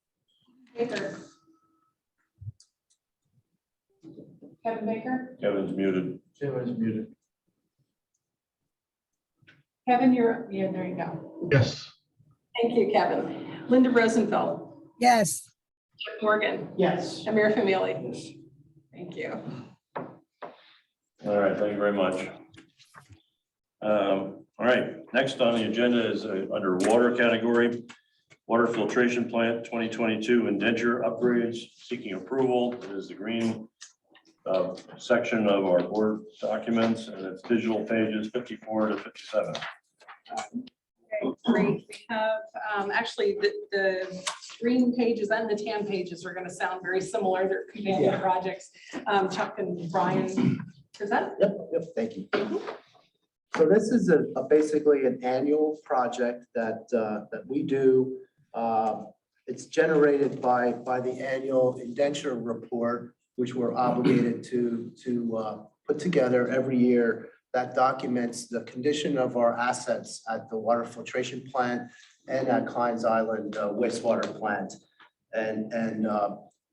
Baker. Kevin Baker. Kevin's muted. Kevin's muted. Kevin, yeah, there you go. Yes. Thank you, Kevin. Linda Rosenfeld, Yes. Chip Morgan, Yes. Amir Famili. Thank you. All right, thank you very much. All right, next on the agenda is under water category, water filtration plant 2022 indenture upgrades, seeking approval. It is the green section of our board documents, and it's digital pages 54 to 57. Okay, great. We have, actually, the green pages and the tan pages are gonna sound very similar. They're companion projects. Chuck and Brian present. Yep, thank you. So this is basically an annual project that we do. It's generated by the annual indenture report, which we're obligated to put together every year, that documents the condition of our assets at the water filtration plant and at Klein's Island wastewater plant. And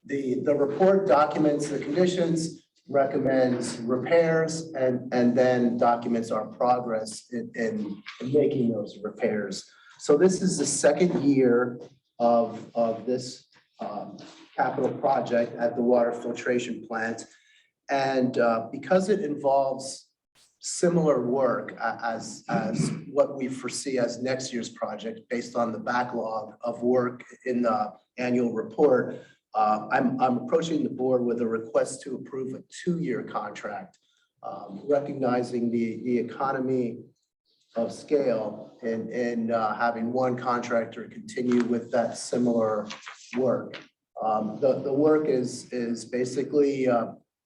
the report documents the conditions, recommends repairs, and then documents our progress in making those repairs. So this is the second year of this capital project at the water filtration plant. And because it involves similar work as what we foresee as next year's project based on the backlog of work in the annual report, I'm approaching the board with a request to approve a 2-year contract, recognizing the economy of scale and having one contractor continue with that similar work. The work is basically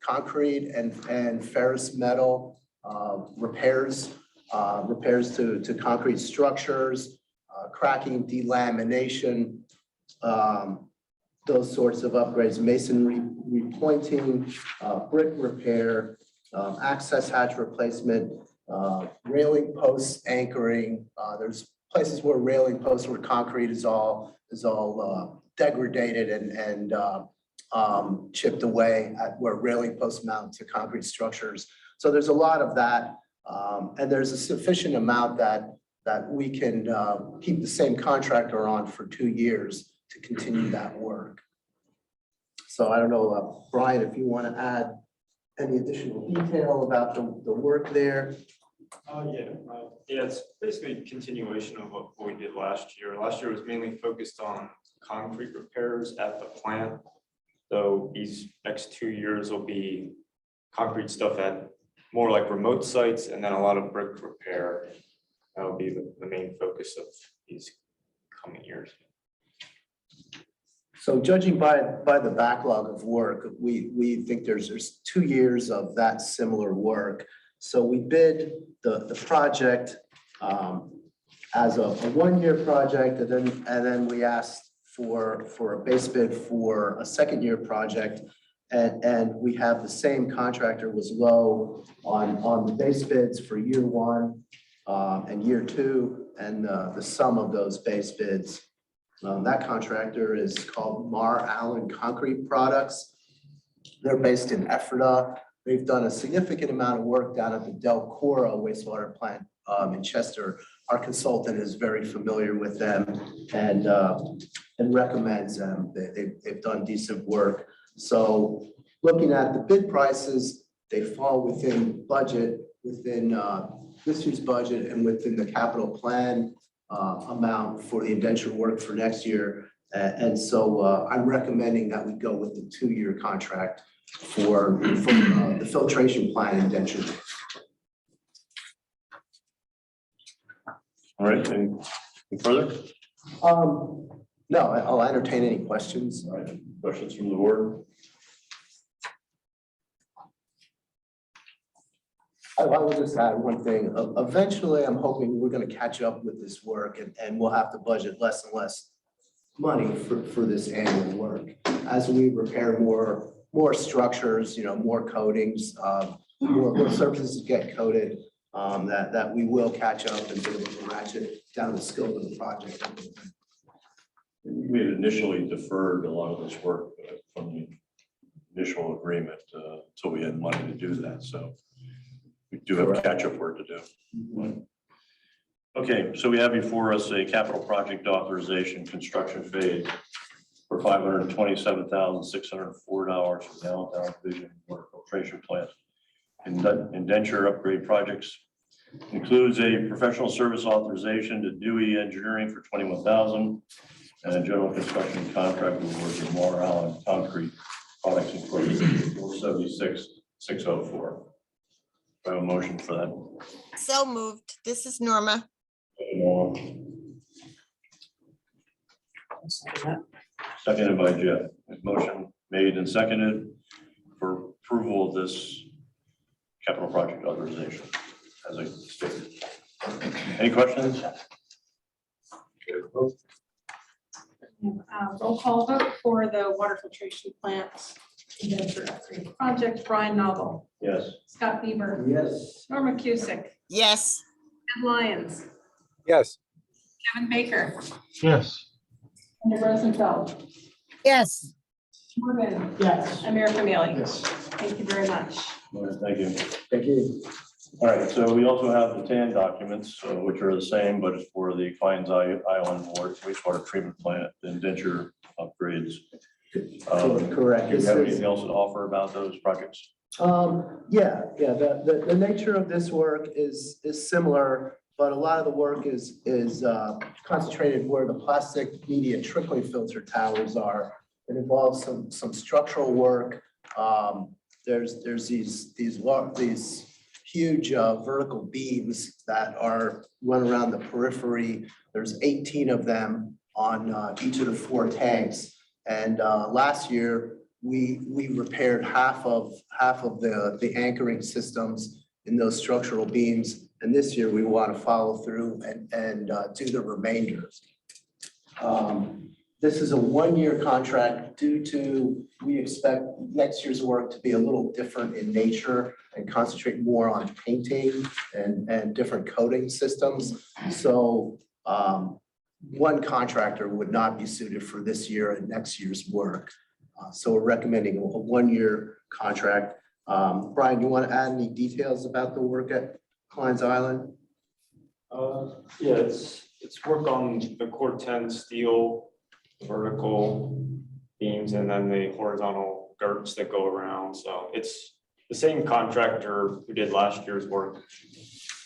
concrete and ferrous metal repairs to concrete structures, cracking, delamination, those sorts of upgrades, masonry repointing, brick repair, access hatch replacement, railing posts anchoring. There's places where railing posts where concrete is all degraded and chipped away at where railing posts mount to concrete structures. So there's a lot of that, and there's a sufficient amount that we can keep the same contractor on for 2 years to continue that work. So I don't know, Brian, if you want to add any additional detail about the work there? Yeah, it's basically a continuation of what we did last year. Last year was mainly focused on concrete repairs at the plant. So these next 2 years will be concrete stuff at more like remote sites and then a lot of brick repair. That'll be the main focus of these coming years. So judging by the backlog of work, we think there's 2 years of that similar work. So we bid the project as a 1-year project, and then we asked for a base bid for a 2nd-year project. And we have the same contractor was low on the base bids for year 1 and year 2, and the sum of those base bids. That contractor is called Mar Allen Concrete Products. They're based in Ephrata. They've done a significant amount of work down at the Del Cora wastewater plant in Chester. Our consultant is very familiar with them and recommends them. They've done decent work. So looking at the bid prices, they fall within budget, within this year's budget and within the capital plan amount for the indenture work for next year. And so I'm recommending that we go with the 2-year contract for the filtration plant indenture. All right, any further? No, I'll entertain any questions. All right, questions from the board? I will just add one thing. Eventually, I'm hoping we're going to catch up with this work and we'll have to budget less and less money for this annual work. As we repair more structures, more coatings, more surfaces get coated, that we will catch up and be able to ratchet down the scope of the project. We had initially deferred a lot of this work from the initial agreement until we had money to do that. So we do have catch-up work to do. Okay, so we have before us a capital project authorization construction phase for $527,604 for the Allentown Division Water Filtration Plant. Indenture upgrade projects includes a professional service authorization to Dewey Engineering for $21,000 and a general construction contract award to Mar Allen Concrete Products Incorporated for $476,604. I have a motion for that. So moved. This is Norma. Seconded by Jeff. Motion made and seconded for approval of this capital project authorization as I stated. Any questions? Roll call vote for the water filtration plant indenture upgrade project. Brian Novel, Yes. Scott Bieber, Yes. Norma Cusick, Yes. Ed Lyons, Yes. Kevin Baker, Yes. Linda Rosenfeld, Yes, Morgan, Yes. and Mayor Famili. Yes. Thank you very much. All right, thank you. Thank you. All right, so we also have the TAN documents, which are the same, but it's for the Klein's Island wastewater treatment plant, the indenture upgrades. Correct. Do you have anything else to offer about those projects? Yeah, the nature of this work is similar, but a lot of the work is concentrated where the plastic media trickling filter towers are. It involves some structural work. There's these huge vertical beams that are run around the periphery. There's 18 of them on each of the 4 tanks. And last year, we repaired half of the anchoring systems in those structural beams. And this year, we want to follow through and do the remainders. This is a 1-year contract due to, we expect next year's work to be a little different in nature and concentrate more on painting and different coating systems. So one contractor would not be suited for this year and next year's work. So we're recommending a 1-year contract. Brian, you want to add any details about the work at Klein's Island? Yeah, it's work on the core 10 steel, vertical beams, and then the horizontal girts that go around. So it's the same contractor who did last year's work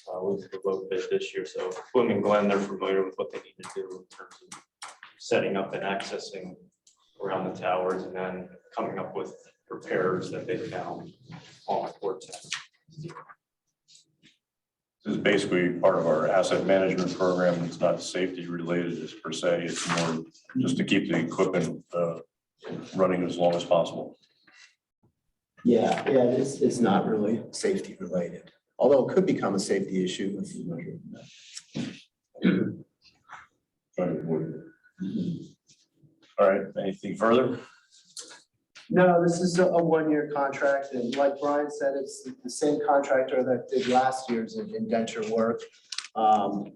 was the low bid this year. So Bloom and Glenn, they're familiar with what they need to do in terms of setting up and accessing around the towers and then coming up with repairs that they found on the port. This is basically part of our asset management program. It's not safety related as per se. It's more just to keep the equipment running as long as possible. Yeah, it's not really safety related, although it could become a safety issue. All right, anything further? No, this is a one-year contract, and like Brian said, it's the same contractor that did last year's indenture work. So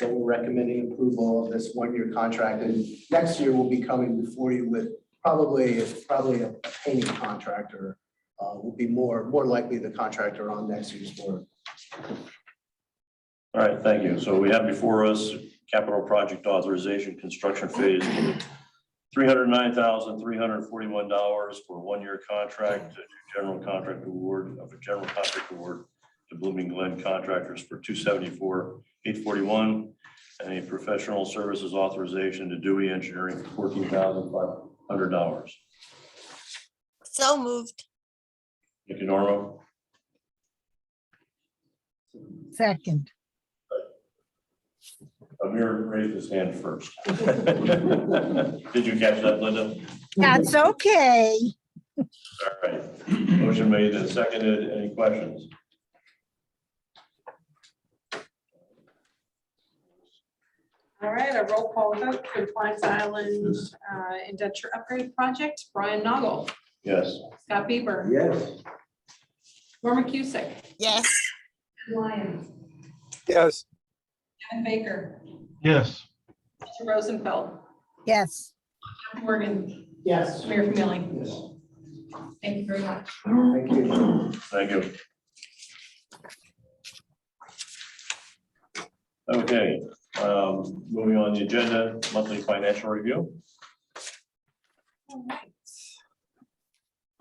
we're recommending approval of this one-year contract, and next year we'll be coming before you with probably a painting contractor. Will be more likely the contractor on next year's work. All right, thank you. So we have before us capital project authorization construction phase, $309,341 for a one-year contract, general contract award to Blooming Glen Contractors for $274,841, and a professional services authorization to Dewey Engineering for $14,500. So moved. Thank you, Norma. Second. Amir raised his hand first. Did you catch that, Linda? That's okay. All right. Motion made and seconded. Any questions? All right, a roll call vote for Twines Island indenture upgrade project. Brian Noggle, Yes. Scott Bieber, Yes. Norma Cusick, Yes. Lyons, Yes. Kevin Baker, Yes. Mr. Rosenfeld, Yes. Jeff Morgan, Yes. Mayor Family. Yes. Thank you very much. Thank you. Thank you. Okay, moving on the agenda, monthly financial review. All right.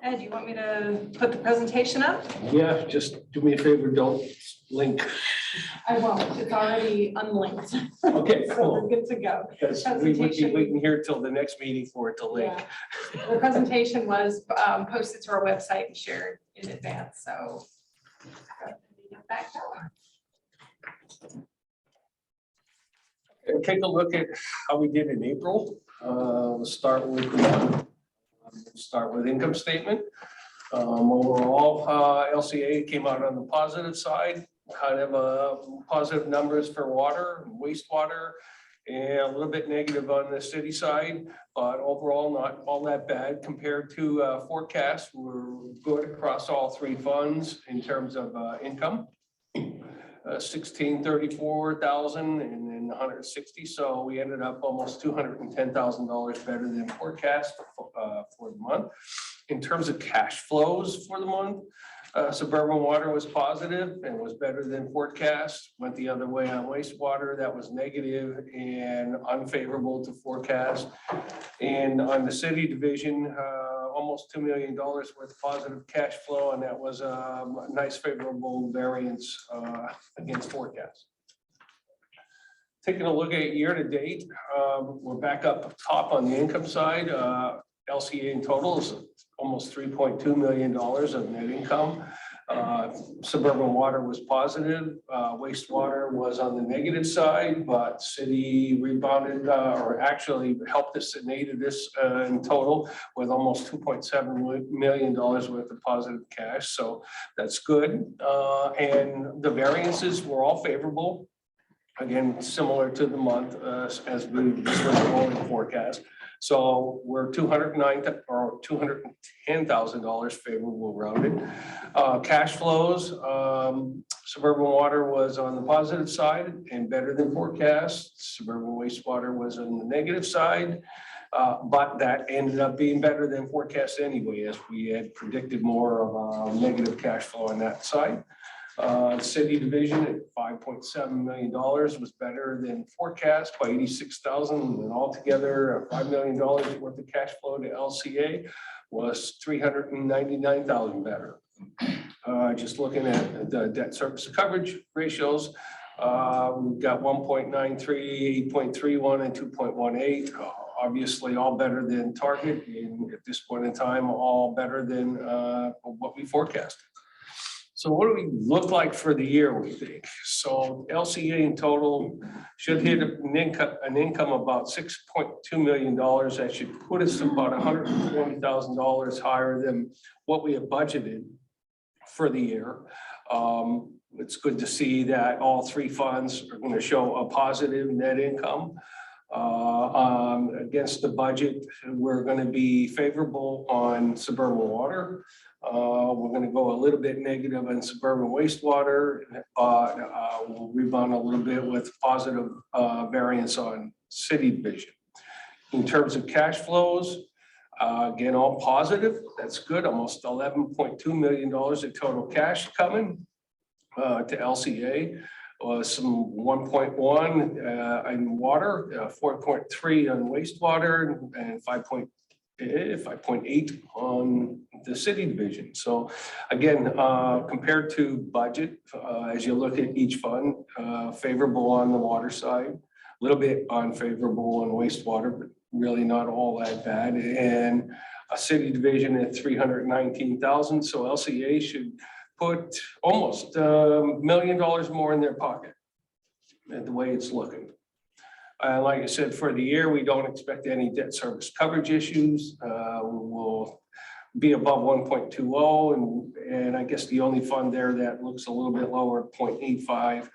Ed, you want me to put the presentation up? Yeah, just do me a favor, don't link. I won't. It's already unlinked. Okay, So cool. we're good to go. Because we would be waiting here till the next meeting for it to link. Yeah. The presentation was posted to our website and shared in advance, so. Back up. And take a look at how we did in April. We'll start with income statement. Overall, LCA came out on the positive side, kind of positive numbers for water, wastewater, and a little bit negative on the city side, but overall not all that bad compared to forecast. We're good across all three funds in terms of income. 1,634,000 and then 160. So we ended up almost $210,000 better than forecast for the month. In terms of cash flows for the month, suburban water was positive and was better than forecast. Went the other way on wastewater, that was negative and unfavorable to forecast. And on the city division, almost $2 million worth of positive cash flow, and that was a nice favorable variance against forecast. Taking a look at year to date, we're back up top on the income side. LCA in total is almost $3.2 million of net income. Suburban water was positive. Wastewater was on the negative side, but city rebounded or actually helped us and aided us in total with almost $2.7 million worth of positive cash. So that's good. And the variances were all favorable. Again, similar to the month as we rolling forecast. So we're $210,000 favorable rounded. Cash flows, suburban water was on the positive side and better than forecast. Suburban wastewater was on the negative side, but that ended up being better than forecast anyway, as we had predicted more of a negative cash flow on that side. City division at $5.7 million was better than forecast by 86,000, and altogether $5 million worth of cash flow to LCA. was $399,000 better. Just looking at the debt service coverage ratios, we've got 1.93, 8.31, and 2.18. Obviously, all better than target, and at this point in time, all better than what we forecasted. So what do we look like for the year, we think? So LCA in total should hit an income of about $6.2 million. That should put us about $120,000 higher than what we have budgeted for the year. It's good to see that all three funds are going to show a positive net income. Against the budget, we're going to be favorable on suburban water. We're going to go a little bit negative on suburban wastewater. We'll rebound a little bit with positive variance on city division. In terms of cash flows, again, all positive. That's good. Almost $11.2 million of total cash coming to LCA. Some 1.1 in water, 4.3 on wastewater, and 5.8 on the city division. So again, compared to budget, as you look at each fund, favorable on the water side, a little bit unfavorable on wastewater, but really not all that bad. And a city division at 319,000. So LCA should put almost $1 million more in their pocket at the way it's looking. Like I said, for the year, we don't expect any debt service coverage issues. We'll be above 1.20, and I guess the only fund there that looks a little bit lower, 0.85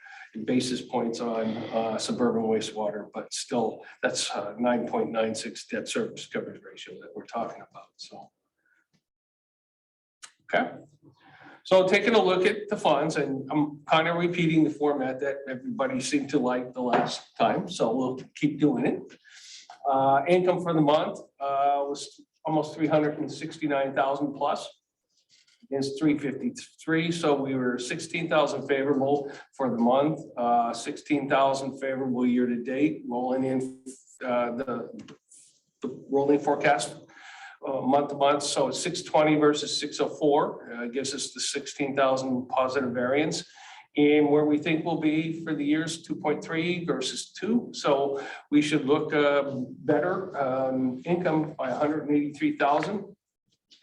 basis points on suburban wastewater, but still that's 9.96 debt service coverage ratio that we're talking about. So, okay. So taking a look at the funds, and I'm kind of repeating the format that everybody seemed to like the last time, so we'll keep doing it. Income for the month was almost 369,000 plus against 353. So we were 16,000 favorable for the month, 16,000 favorable year to date, rolling in the rolling forecast month to month. So it's 620 versus 604 gives us the 16,000 positive variance. And where we think we'll be for the years 2.3 versus 2. So we should look better income by 183,000.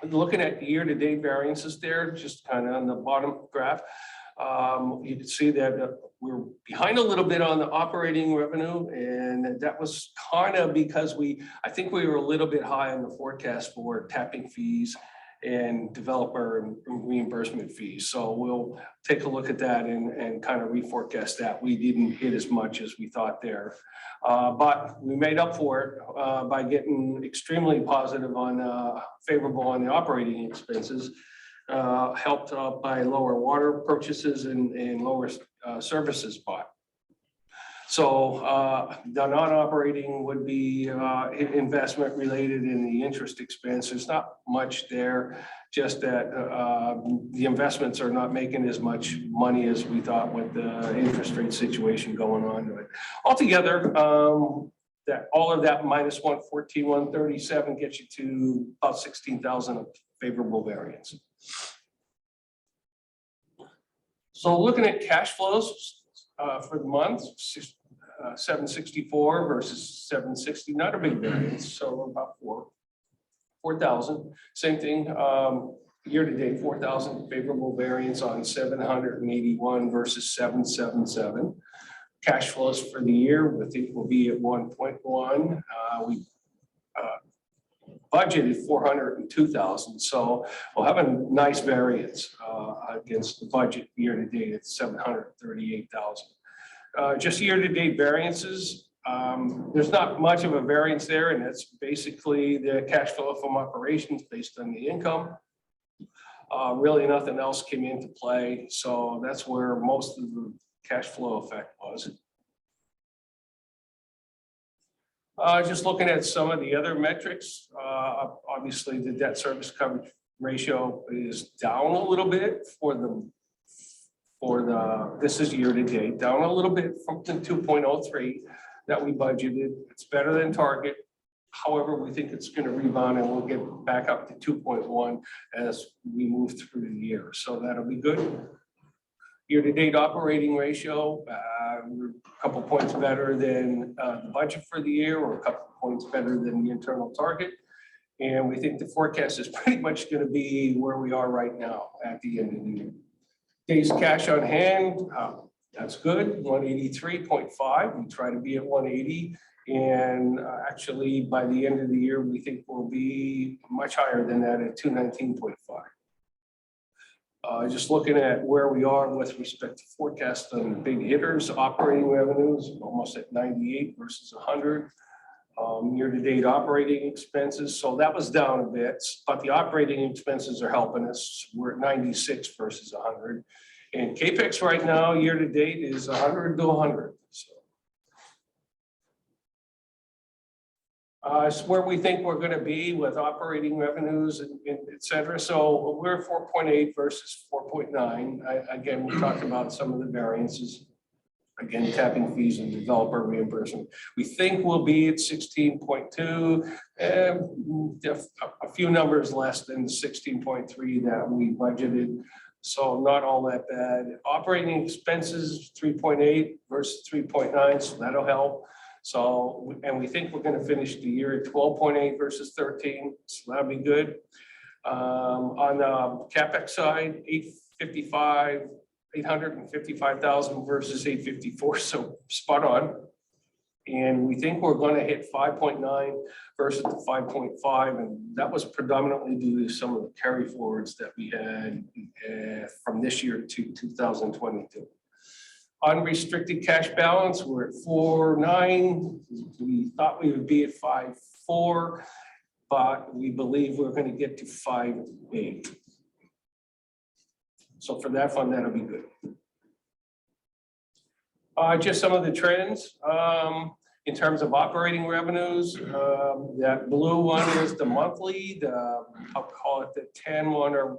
Looking at the year-to-date variances there, just kind of on the bottom graph, you can see that we're behind a little bit on the operating revenue, and that was kind of because I think we were a little bit high on the forecast for tapping fees and developer and reimbursement fees. So we'll take a look at that and kind of reforecast that. We didn't hit as much as we thought there, but we made up for it by getting extremely positive on favorable on the operating expenses, helped by lower water purchases and lower services bought. So the non-operating would be investment related in the interest expense. There's not much there, just that the investments are not making as much money as we thought with the interest rate situation going on. But altogether, that all of that minus 114, 137 gets you to about 16,000 of favorable variance. So looking at cash flows for the month, 764 versus 760, not a big variance, so about 4,000. Same thing, year to date, 4,000 favorable variance on 781 versus 777. Cash flows for the year, we think will be at 1.1. We budgeted 402,000, so we'll have a nice variance against the budget year to date at 738,000. Just year to date variances, there's not much of a variance there, and it's basically the cash flow from operations based on the income. Really nothing else came into play, so that's where most of the cash flow effect was. Just looking at some of the other metrics, obviously the debt service coverage ratio is down a little bit this is year to date, down a little bit from the 2.03 that we budgeted. It's better than target. However, we think it's going to rebound and we'll get back up to 2.1 as we move through the year. So that'll be good. Year-to-date operating ratio, we're a couple points better than the budget for the year, or a couple points better than the internal target. And we think the forecast is pretty much going to be where we are right now at the end of the year. Days cash on hand, that's good, 183.5. We try to be at 180. And actually, by the end of the year, we think we'll be much higher than that at 219.5. Just looking at where we are with respect to forecast on big hitters, operating revenues, almost at 98 versus 100. Year-to-date operating expenses, so that was down a bit, but the operating expenses are helping us. We're at 96 versus 100. And CAPEX right now, year-to-date, is 100 to 100. So it's where we think we're going to be with operating revenues and et cetera. So we're 4.8 versus 4.9. Again, we talked about some of the variances. Again, tapping fees and developer reimbursement. We think we'll be at 16.2, a few numbers less than the 16.3 that we budgeted. So not all that bad. Operating expenses, 3.8 versus 3.9, so that'll help. So, and we think we're going to finish the year at 12.8 versus 13, so that'll be good. On the CapEx side, 855,000 versus 854, so spot on. And we think we're going to hit 5.9 versus the 5.5, and that was predominantly due to some of the carry forwards that we had from this year to 2022. Unrestricted cash balance, we're at 4.9. We thought we would be at 5.4, but we believe we're going to get to 5.8. So for that fund, that'll be good. Just some of the trends in terms of operating revenues. That blue one is the monthly, I'll call it the 10-1 or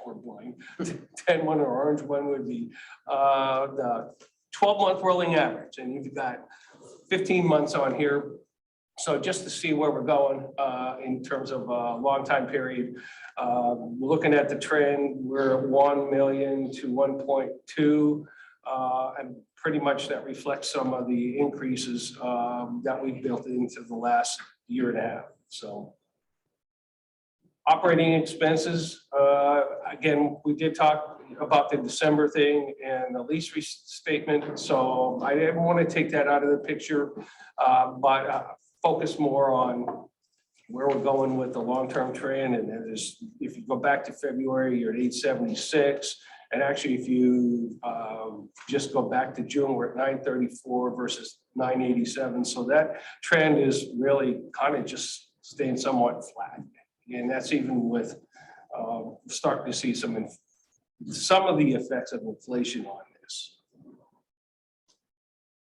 colorblind. 10-1 or orange one would be the 12-month rolling average. And you've got 15 months on here. So just to see where we're going in terms of a long time period, looking at the trend, we're at 1 million to 1.2, and pretty much that reflects some of the increases that we've built into the last year and a half. So operating expenses, again, we did talk about the December thing and the lease restatement, so I didn't want to take that out of the picture, but focus more on where we're going with the long-term trend. And there's, if you go back to February, you're at 876. And actually, if you just go back to June, we're at 934 versus 987. So that trend is really kind of just staying somewhat flat. And that's even with starting to see some of the effects of inflation on this.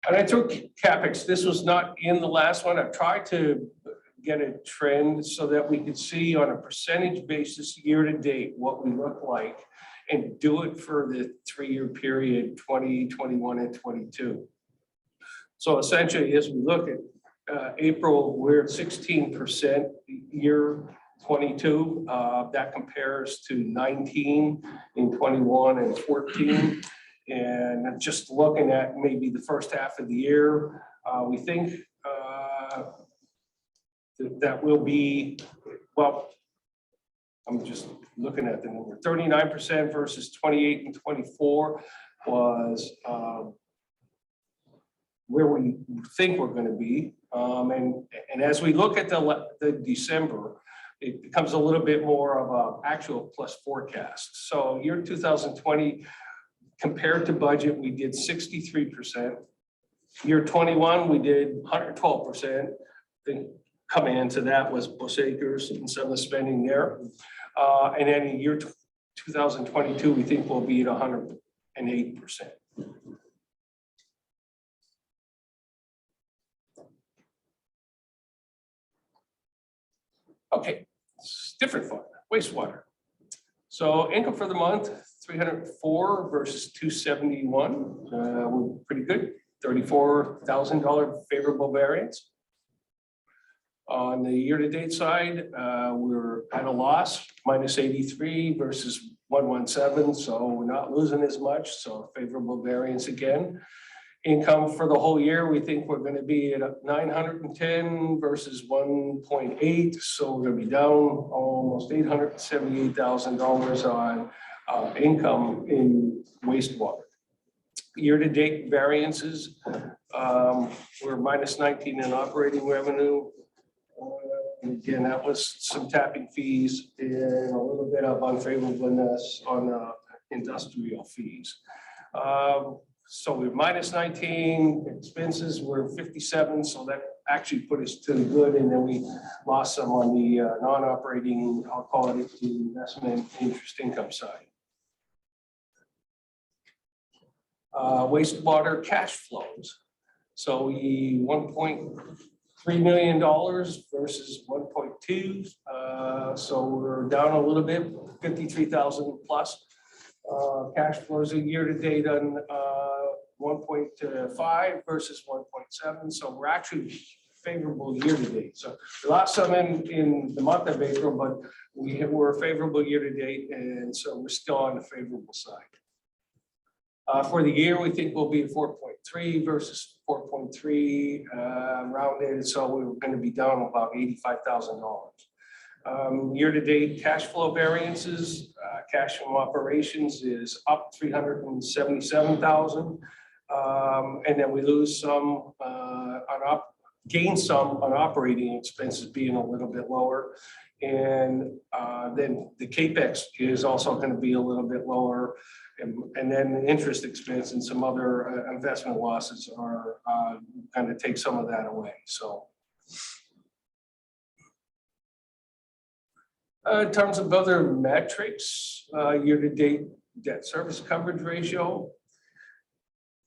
And I took CapEx. This was not in the last one. I've tried to get a trend so that we could see on a percentage basis year to date what we look like and do it for the 3-year period, 20, 21, and 22. So essentially, as we look at April, we're at 16% year 22. That compares to 19 in 21 and 14. And just looking at maybe the first half of the year, we think that will be, well, I'm just looking at the number, 39% versus 28 and 24 was where we think we're going to be. And as we look at the December, it becomes a little bit more of an actual plus forecast. So year 2020, compared to budget, we did 63%. Year 21, we did 112%. Then coming into that was Bush Acres and some of the spending there. And then in year 2022, we think we'll be at 108%. Okay, different fund, wastewater. So income for the month, 304 versus 271. We're pretty good, $34,000 favorable variance. On the year-to-date side, we're at a loss, minus 83 versus 117, so we're not losing as much, so favorable variance again. Income for the whole year, we think we're going to be at 910 versus 1.8, so we're going to be down almost $878,000 on income in wastewater. Year-to-date variances, we're minus 19 in operating revenue. And again, that was some tapping fees and a little bit of unfavorableness on industrial fees. So we're minus 19, expenses were 57, so that actually put us to the good, and then we lost some on the non-operating, I'll call it the investment interest income side. Wastewater cash flows. So we $1.3 million versus 1.2. So we're down a little bit, 53,000 plus. Cash flows a year to date on 1.5 versus 1.7. So we're actually favorable year to date. So we lost some in the month of April, but we were favorable year to date, and so we're still on the favorable side. For the year, we think we'll be at 4.3 versus 4.3 rounded, so we're going to be down about $85,000. Year-to-date cash flow variances, cash from operations is up $377,000, and then we lose some gain some on operating expenses being a little bit lower, and then the CAPEX is also going to be a little bit lower. And then the interest expense and some other investment losses are kind of take some of that away. So in terms of other metrics, year-to-date debt service coverage ratio,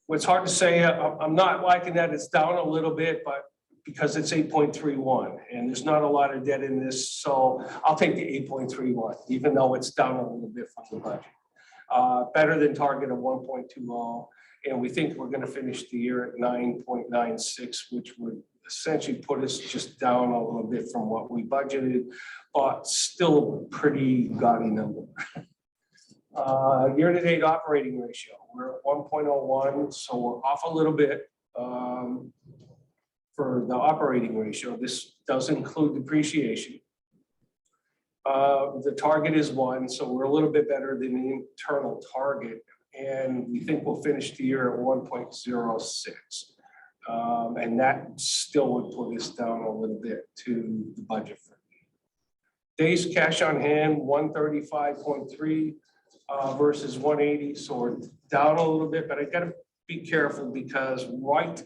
what's hard to say, I'm not liking that it's down a little bit, but because it's 8.31 and there's not a lot of debt in this, so I'll take the 8.31, even though it's down a little bit from the budget. Better than target of 1.20, and we think we're going to finish the year at 9.96, which would essentially put us just down a little bit from what we budgeted, but still a pretty gaudy number. Year-to-date operating ratio, we're at 1.01, so we're off a little bit for the operating ratio. This does include depreciation. The target is 1, so we're a little bit better than the internal target, and we think we'll finish the year at 1.06. And that still would put us down a little bit to the budget. Days cash on hand, 135.3 versus 180, so we're down a little bit, but I gotta be careful because right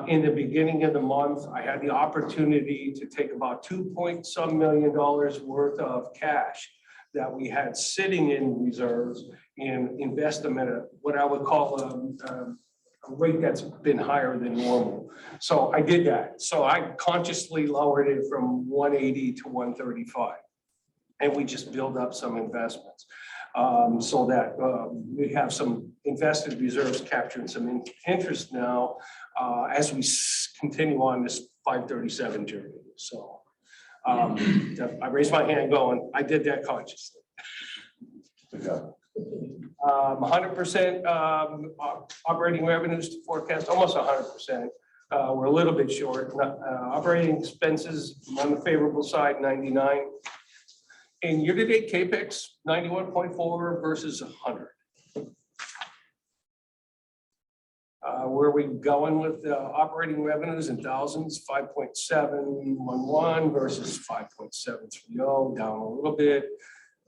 in the beginning of the month, I had the opportunity to take about $2 million worth of cash that we had sitting in reserves and invest them at what I would call a rate that's been higher than normal. So I did that. So I consciously lowered it from 180 to 135. And we just build up some investments so that we have some invested reserves capturing some interest now as we continue on this 537 journey. So I raised my hand going, I did that consciously. 100% operating revenues to forecast, almost 100%. We're a little bit short. Operating expenses on the favorable side, 99. And year-to-date CAPEX, 91.4 versus 100. Where are we going with the operating revenues in thousands? 5.711 versus 5.730, down a little bit.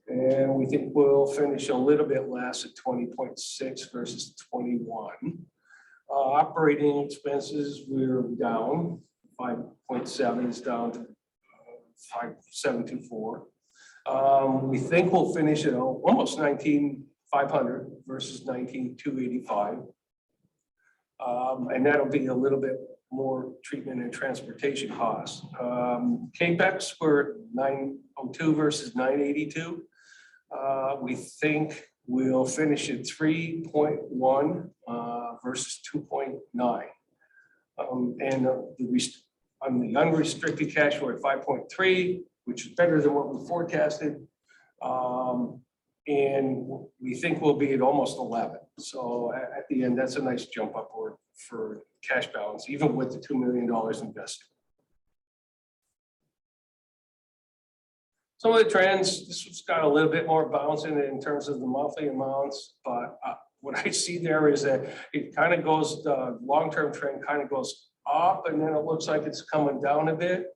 And we think we'll finish a little bit less at 20.6 versus 21. Operating expenses, we're down. 5.7 is down to 5.724. We think we'll finish at almost 19,500 versus 19,285. And that'll be a little bit more treatment and transportation costs. CAPEX, we're 902 versus 982. We think we'll finish at 3.1 versus 2.9. And On the unrestricted cash, we're at 5.3, which is better than what we forecasted. And we think we'll be at almost 11. So at the end, that's a nice jump upward for cash balance, even with the $2 million invested. Some of the trends, this one's got a little bit more bounce in it in terms of the monthly amounts, but what I see there is that it kind of goes, the long-term trend kind of goes up, and then it looks like it's coming down a bit.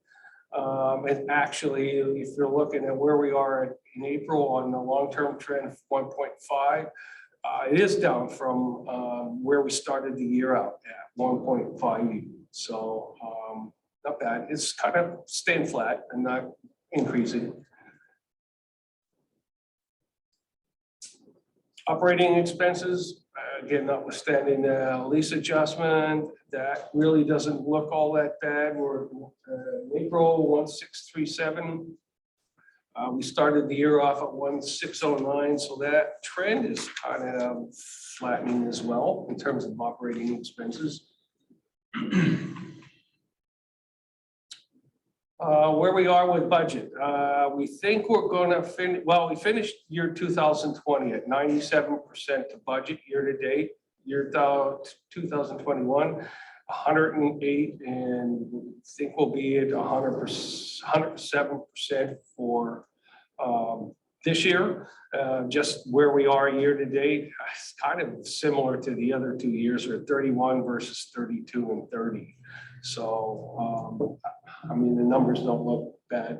And actually, if you're looking at where we are in April on the long-term trend of 1.5, it is down from where we started the year out at 1.5. So not bad. It's kind of staying flat and not increasing. Operating expenses, again, notwithstanding the lease adjustment, that really doesn't look all that bad. We're in April 1637. We started the year off at 1609, so that trend is kind of flattening as well in terms of operating expenses. Where we are with budget, we think we're going to finish. Well, we finished year 2020 at 97% to budget year to date. Year 2021, 108, and we think we'll be at 107% for this year. Just where we are year to date, it's kind of similar to the other 2 years. We're at 31 versus 32 and 30. So, I mean, the numbers don't look bad.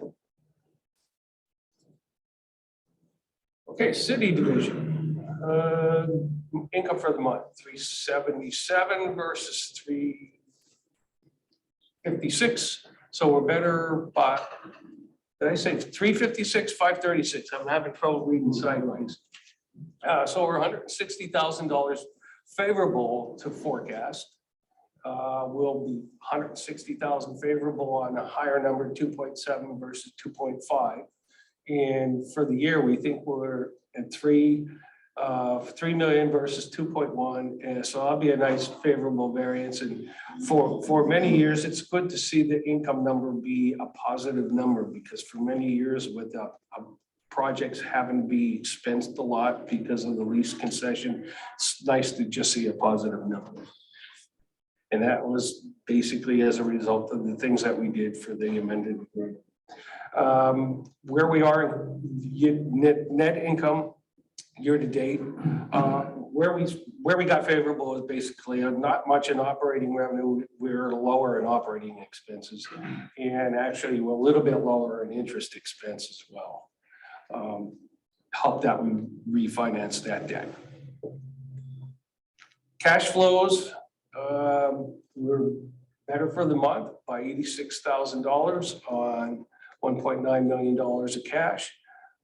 Okay, city division. Income for the month, 377 versus 356. So we're better by, did I say 356, 536? I'm having trouble reading sidelines. So we're $160,000 favorable to forecast. Will be 160,000 favorable on a higher number, 2.7 versus 2.5. And for the year, we think we're at 3 million versus 2.1. And so that'll be a nice favorable variance. And for many years, it's good to see the income number be a positive number, because for many years with projects having to be expensed a lot because of the lease concession, it's nice to just see a positive number. And that was basically as a result of the things that we did for the amended agreement. Where we are net income year to date, where we got favorable is basically not much in operating revenue. We're lower in operating expenses, and actually we're a little bit lower in interest expense as well. Helped that we refinanced that debt. Cash flows. We're better for the month by $86,000 on $1.9 million of cash.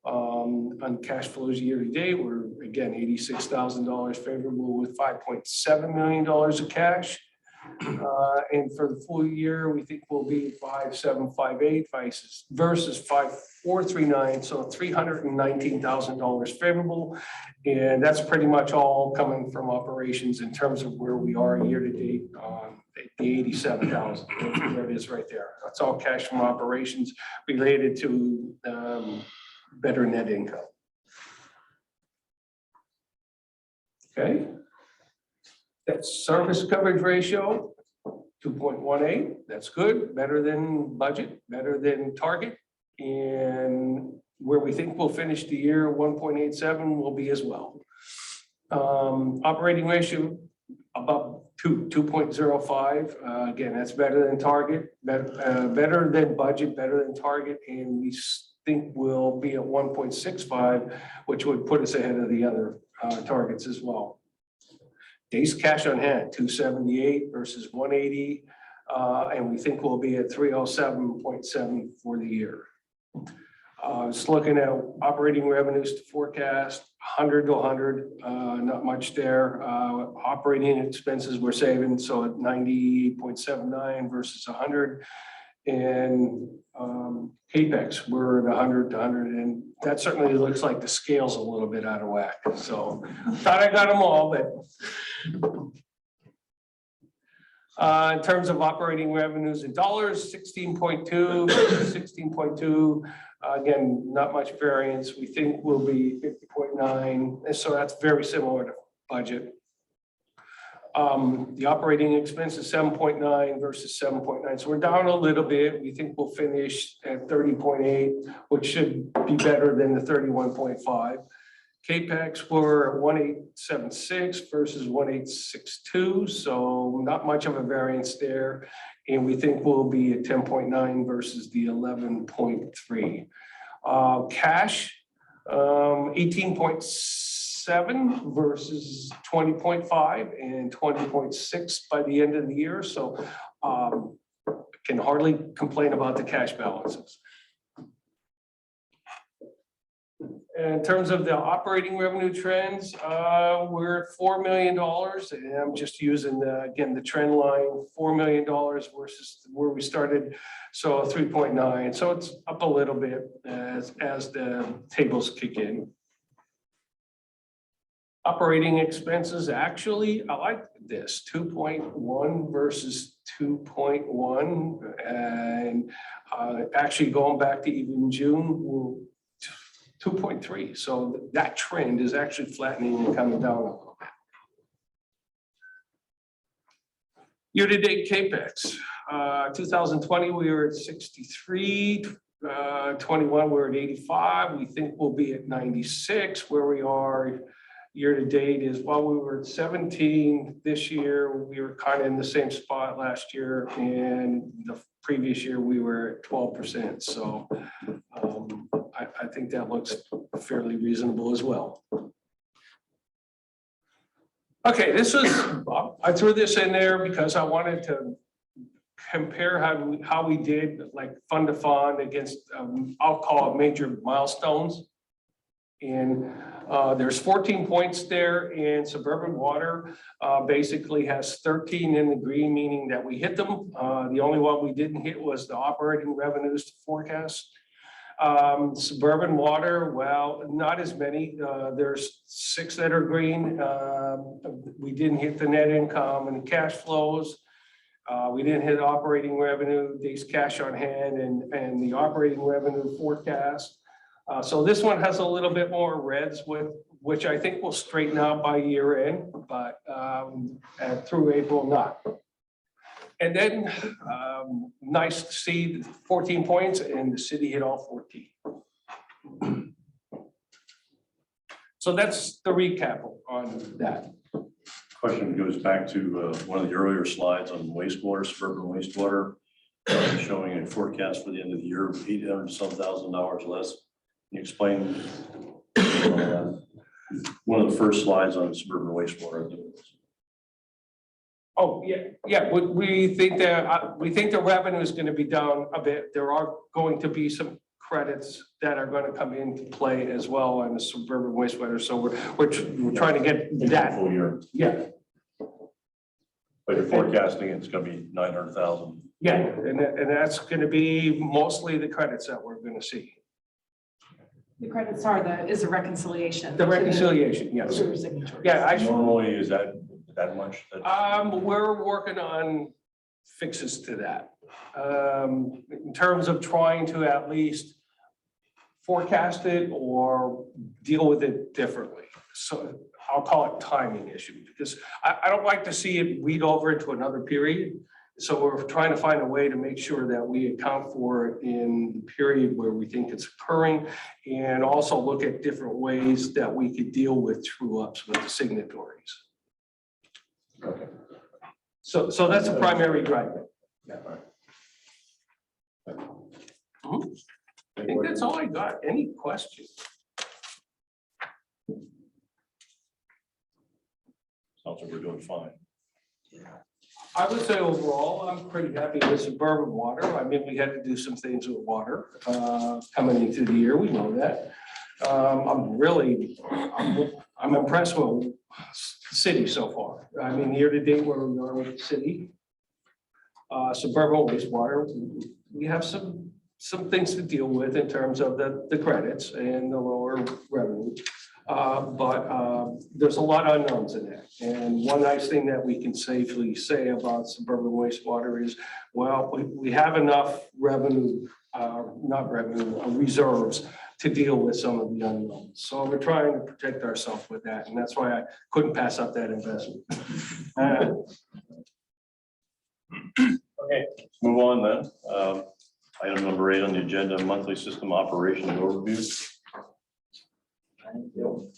On cash flows year to date, we're again $86,000 favorable with $5.7 million of cash. And for the full year, we think we'll be 5,758 versus 5,439, so $319,000 favorable. And that's pretty much all coming from operations in terms of where we are year to date on the 87,000. There it is right there. That's all cash from operations related to better net income. Okay. That service coverage ratio, 2.18. That's good, better than budget, better than target. And where we think we'll finish the year, 1.87 will be as well. Operating ratio above 2.05. Again, that's better than target, better than budget, better than target. And we think we'll be at 1.65, which would put us ahead of the other targets as well. Days cash on hand, 278 versus 180. And we think we'll be at 307.7 for the year. Just looking at operating revenues to forecast, 100 to 100, not much there. Operating expenses we're saving, so at 98.79 versus 100. And CAPEX, we're at 100 to 100. And that certainly looks like the scale's a little bit out of whack. So thought I got them all, but In terms of operating revenues in dollars, 16.2, 16.2. Again, not much variance. We think will be 50.9. And so that's very similar to budget. The operating expense is 7.9 versus 7.9. So we're down a little bit. We think we'll finish at 30.8, which should be better than the 31.5. CAPEX were 1876 versus 1862, so not much of a variance there. And we think we'll be at 10.9 versus the 11.3. Cash, 18.7 versus 20.5 and 20.6 by the end of the year. So can hardly complain about the cash balances. In terms of the operating revenue trends, we're at $4 million, and I'm just using again the trend line, $4 million versus where we started, so 3.9. So it's up a little bit as the tables kick in. Operating expenses, actually, I like this, 2.1 versus 2.1, and actually going back to even June, 2.3. So that trend is actually flattening and coming down a little bit. Year-to-date CAPEX, 2020 we were at 63, 21 we're at 85. We think we'll be at 96. Where we are year-to-date is while we were at 17 this year, we were kind of in the same spot last year, and the previous year we were at 12%. So I think that looks fairly reasonable as well. Okay, this was, I threw this in there because I wanted to compare how we did like fund to fund against, I'll call it major milestones. And there's 14 points there, and suburban water basically has 13 in the green, meaning that we hit them. The only one we didn't hit was the operating revenues to forecast. Suburban water, well, not as many. There's 6 that are green. We didn't hit the net income and cash flows. We didn't hit operating revenue, days cash on hand, and the operating revenue forecast. So this one has a little bit more reds, which I think will straighten out by year end, but through April, not. And then nice to see 14 points, and the city hit all 14. So that's the recap on that. Question goes back to one of the earlier slides on wastewater, suburban wastewater, showing a forecast for the end of the year of $800-some-thousand less. Can you explain one of the first slides on suburban wastewater? Oh, yeah. We think that the revenue is going to be down a bit. There are going to be some credits that are going to come into play as well on the suburban wastewater. So we're trying to get that full year. Yeah. But you're forecasting it's going to be 900,000. Yeah, and that's going to be mostly the credits that we're going to see. The credits is a reconciliation. The reconciliation, yes. Yeah, Normally, is that much? We're working on fixes to that. In terms of trying to at least forecast it or deal with it differently. So I'll call it timing issue, because I don't like to see it bleed over into another period. So we're trying to find a way to make sure that we account for it in the period where we think it's occurring, and also look at different ways that we could deal with true ups with the signatories. Okay. So that's a primary driver. Yeah, I think that's all I got. Any questions? Sounds like we're doing fine. I would say overall, I'm pretty happy with suburban water. I mean, we had to do some things with water coming into the year. We know that. I'm impressed with the city so far. I mean, year to date, where we are with the city. Suburban wastewater, we have some things to deal with in terms of the credits and the lower revenue. But there's a lot of unknowns in that. And one nice thing that we can safely say about suburban wastewater is, well, we have enough revenue, not revenue, reserves to deal with some of the unknowns. So we're trying to protect ourselves with that. And that's why I couldn't pass up that investment. Okay, let's move on then. Item number 8 on the agenda, monthly system operation overview. Thank you.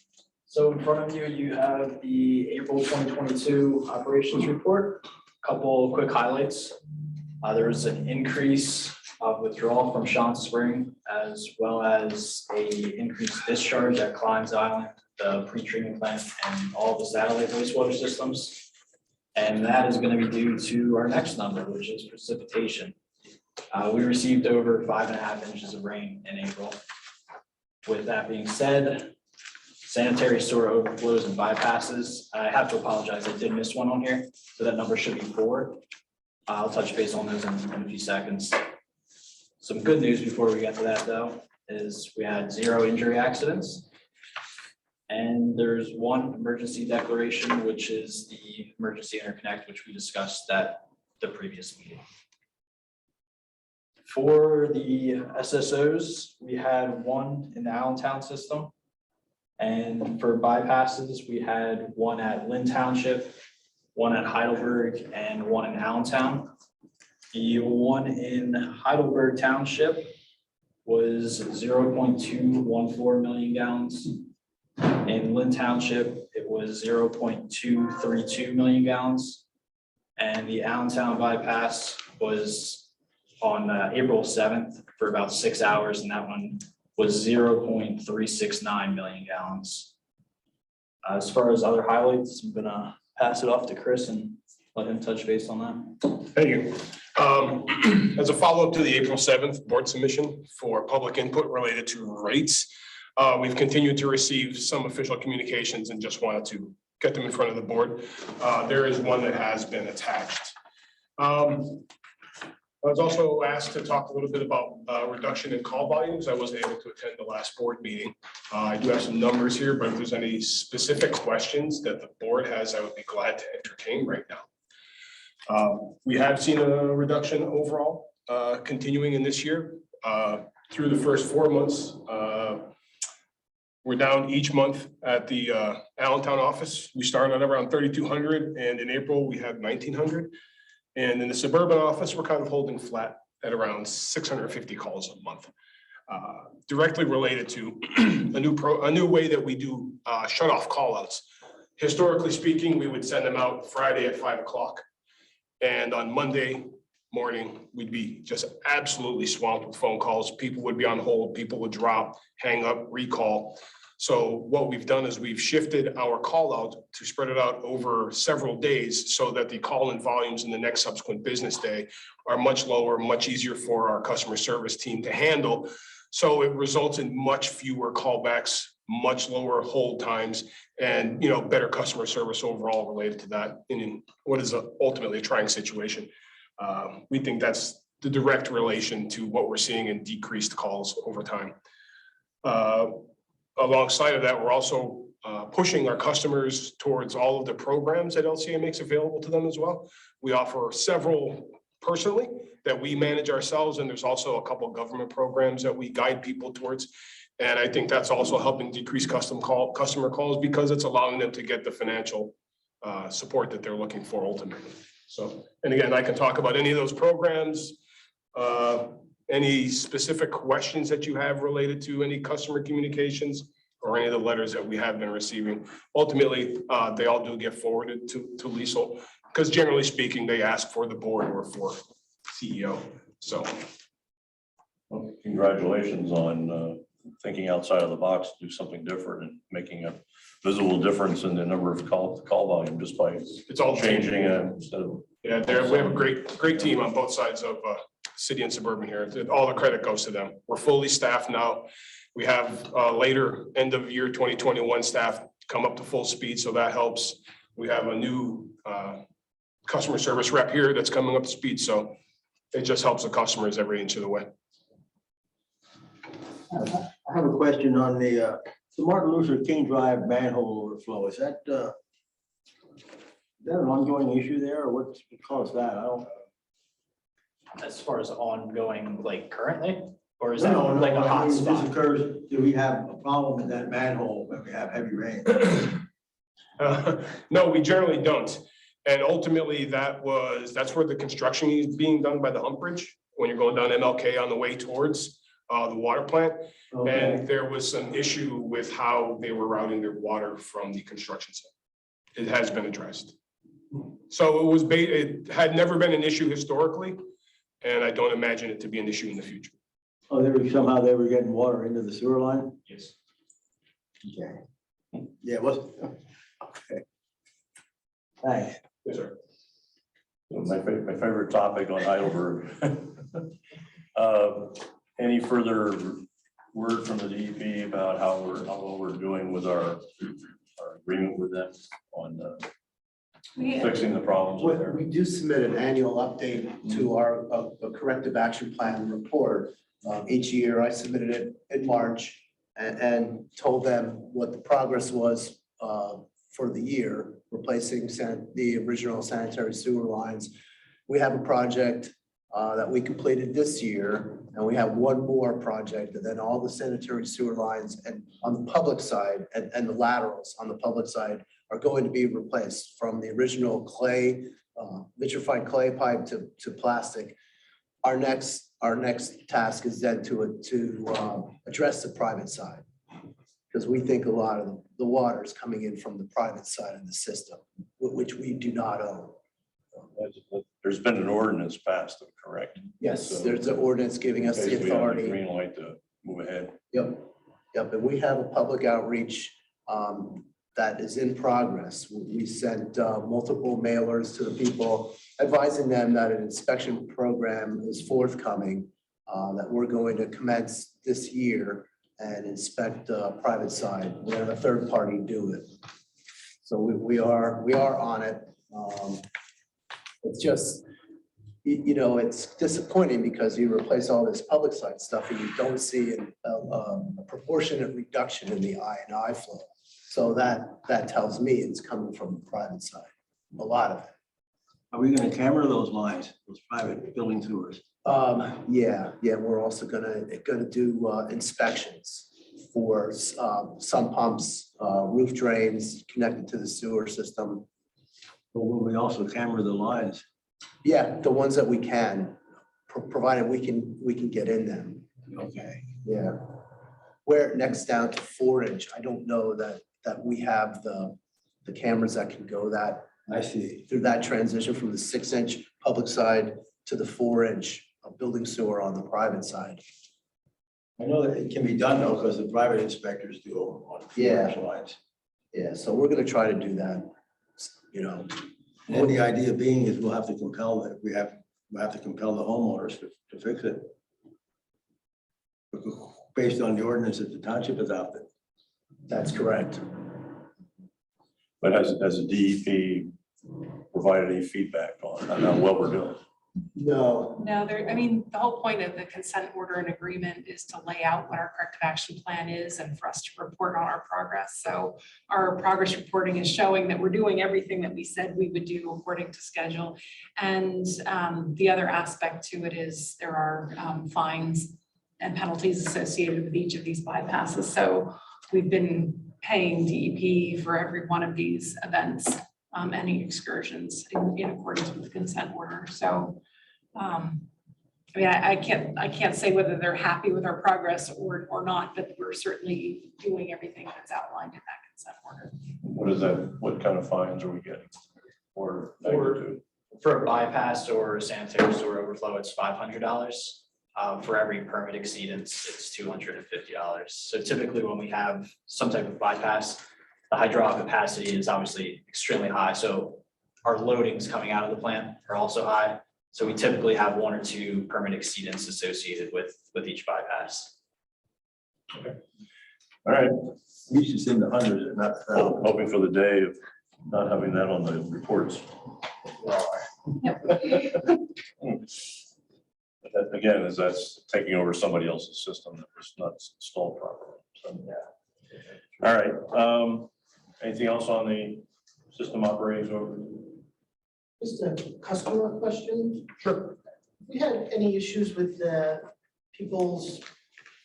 So in front of you, you have the April 2022 operations report. Couple of quick highlights. There was an increase of withdrawal from Sean Spring, as well as a increased discharge at Klein's Island, the pre-treatment plant, and all the satellite wastewater systems. And that is going to be due to our next number, which is precipitation. We received over 5.5 inches of rain in April. With that being said, sanitary sewer overflows and bypasses. I have to apologize, I did miss one on here, so that number should be 4. I'll touch base on those in a few seconds. Some good news before we get to that though, is we had 0 injury accidents. And there's 1 emergency declaration, which is the emergency interconnect, which we discussed at the previous meeting. For the SSOs, we had 1 in the Allentown system. And for bypasses, we had 1 at Lynn Township, 1 at Heidelberg, and 1 in Allentown. The 1 in Heidelberg Township was 0.214 million gallons. In Lynn Township, it was 0.232 million gallons. And the Allentown bypass was on April 7th for about 6 hours, and that one was 0.369 million gallons. As far as other highlights, I'm gonna pass it off to Chris and let him touch base on that. Thank you. As a follow-up to the April 7th board submission for public input related to rates, we've continued to receive some official communications and just wanted to get them in front of the board. There is one that has been attached. I was also asked to talk a little bit about reduction in call volumes. I wasn't able to attend the last board meeting. I do have some numbers here, but if there's any specific questions that the board has, I would be glad to entertain right now. We have seen a reduction overall, continuing in this year. Through the first 4 months, we're down each month at the Allentown office. We started at around 3,200, and in April, we had 1,900. And in the suburban office, we're kind of holding flat at around 650 calls a month. Directly related to a new way that we do shut off call outs. Historically speaking, we would send them out Friday at 5 o'clock. And on Monday morning, we'd be just absolutely swamped with phone calls. People would be on hold, people would drop, hang up, recall. So what we've done is we've shifted our call out to spread it out over several days so that the call-in volumes in the next subsequent business day are much lower, much easier for our customer service team to handle. So it results in much fewer callbacks, much lower hold times, and better customer service overall related to that in what is ultimately a trying situation. We think that's the direct relation to what we're seeing in decreased calls over time. Alongside of that, we're also pushing our customers towards all of the programs that LCA makes available to them as well. We offer several personally that we manage ourselves, and there's also a couple of government programs that we guide people towards. And I think that's also helping decrease customer calls because it's allowing them to get the financial support that they're looking for ultimately. So, and again, I can talk about any of those programs, any specific questions that you have related to any customer communications or any of the letters that we have been receiving. Ultimately, they all do get forwarded to Liesl because generally speaking, they ask for the board or for CEO. So. Well, congratulations on thinking outside of the box to do something different and making a visible difference in the number of call volume just by it's all changing it instead of. Yeah, we have a great team on both sides of city and suburban here. All the credit goes to them. We're fully staffed now. We have later end of year 2021 staff come up to full speed, so that helps. We have a new customer service rep here that's coming up to speed, so it just helps the customers every inch of the way. I have a question on the The Martin Luther King Drive manhole overflow, is that an ongoing issue there, or what caused that? I don't. As far as ongoing, like currently, or is No, that no, like a I hot mean, spot? This occurs, do we have a problem in that manhole when we have heavy rain? No, we generally don't. And ultimately, that's where the construction is being done by the hump bridge, when you're going down MLK on the way towards the water plant. Okay, And there was some issue with how they were routing their water from the construction site. It has been addressed. So it had never been an issue historically, and I don't imagine it to be an issue in the future. oh, somehow they were getting water into the sewer line? Yes. Okay. Yeah, it was, okay. Thanks. Yes, sir. My favorite topic on Heidelberg. Any further word from the DEP about how well we're doing with our agreement with them on fixing the problems with there? We do submit an annual update to our a corrective action plan report. Each year, I submitted it in March and told them what the progress was for the year, replacing the original sanitary sewer lines. We have a project that we completed this year, and we have one more project, and then all the sanitary sewer lines and on the public side and the laterals on the public side are going to be replaced from the original clay, vitrified clay pipe to plastic. Our next task is then to address the private side, because we think a lot of the water is coming in from the private side of the system, which we do not own. There's been an ordinance passed, correct? Yes, So- there's an ordinance giving us the Okay, so we have authority. Green light to move ahead. Yep, and we have a public outreach that is in progress. We sent multiple mailers to the people advising them that an inspection program is forthcoming, that we're going to commence this year and inspect the private side. We have a third party do it. So we are on it. It's just, it's disappointing because you replace all this public side stuff and you don't see a proportionate reduction in the I&I flow. So that tells me it's coming from the private side, a lot of it. Are we gonna camera those lines, those private building sewers? Yeah, we're also gonna do inspections for some pumps, roof drains connected to the sewer system. But will we also camera the lines? Yeah, the ones that we can, provided we can get in them. Okay. Yeah. Where it next down to 4-inch, I don't know that we have the cameras that can go that. I see. Through that transition from the 6-inch public side to the 4-inch building sewer on the private side. I know that it can be done though, because the private inspectors do on commercial lines. Yeah, so we're gonna try to do that, And the idea being is we'll have to compel that, we'll have to compel the homeowners to fix it. Based on the ordinance that the township adopted. That's correct. But has the DEP provided any feedback on how well we're doing? No, No, the whole point of the consent order and agreement is to lay out what our corrective action plan is and for us to report on our progress. So our progress reporting is showing that we're doing everything that we said we would do according to schedule. And the other aspect to it is there are fines and penalties associated with each of these bypasses. So we've been paying DEP for every one of these events, any excursions in accordance with the consent order. So, I can't say whether they're happy with our progress or not, but we're certainly doing everything that's outlined in that consent order. What is that? What kind of fines are we getting? Or magnitude? For a bypass or sanitary sewer overflow, it's $500. For every permit exceedance, it's $250. So typically when we have some type of bypass, the hydraulic capacity is obviously extremely high. So our loadings coming out of the plant are also high. So we typically have 1 or 2 permit exceedance associated with each bypass. Okay. All right. We should send the hundreds, and not thousands. Hoping for the day of not having that on the reports. But that, again, that's taking over somebody else's system that was not installed properly. So, All right, anything else on the system operating overview? Just a customer question. Sure. We had any issues with people's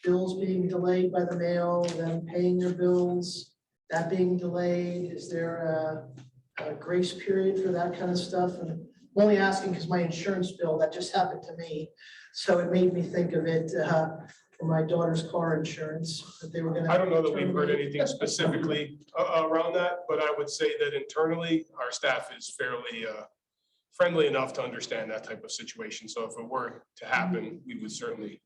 bills being delayed by the mail, them paying their bills, that being delayed? Is there a grace period for that kind of stuff? And I'm only asking because my insurance bill, that just happened to me. So it made me think of it for my daughter's car insurance, that they were gonna. I don't know that we've heard anything specifically around that, but I would say that internally, our staff is fairly friendly enough to understand that type of situation. So if it were to happen, we would certainly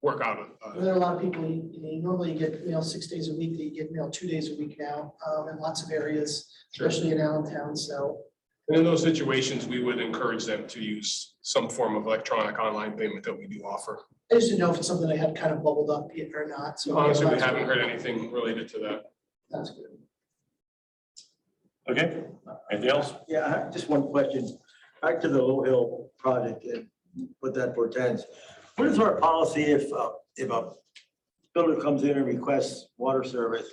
work out There are a lot of people, normally you get mail 6 days a week, you get mail 2 days a week now, in lots of areas, especially in Allentown, so. And in those situations, we would encourage them to use some form of electronic online payment that we do offer. I just didn't know if it's something that had kind of bubbled up yet or not, so. Honestly, we haven't heard anything related to that. That's good. Okay, anything else? Yeah, I have just one question. Back to the Low Hill project and what that portends. What is our policy if a builder comes in and requests water service?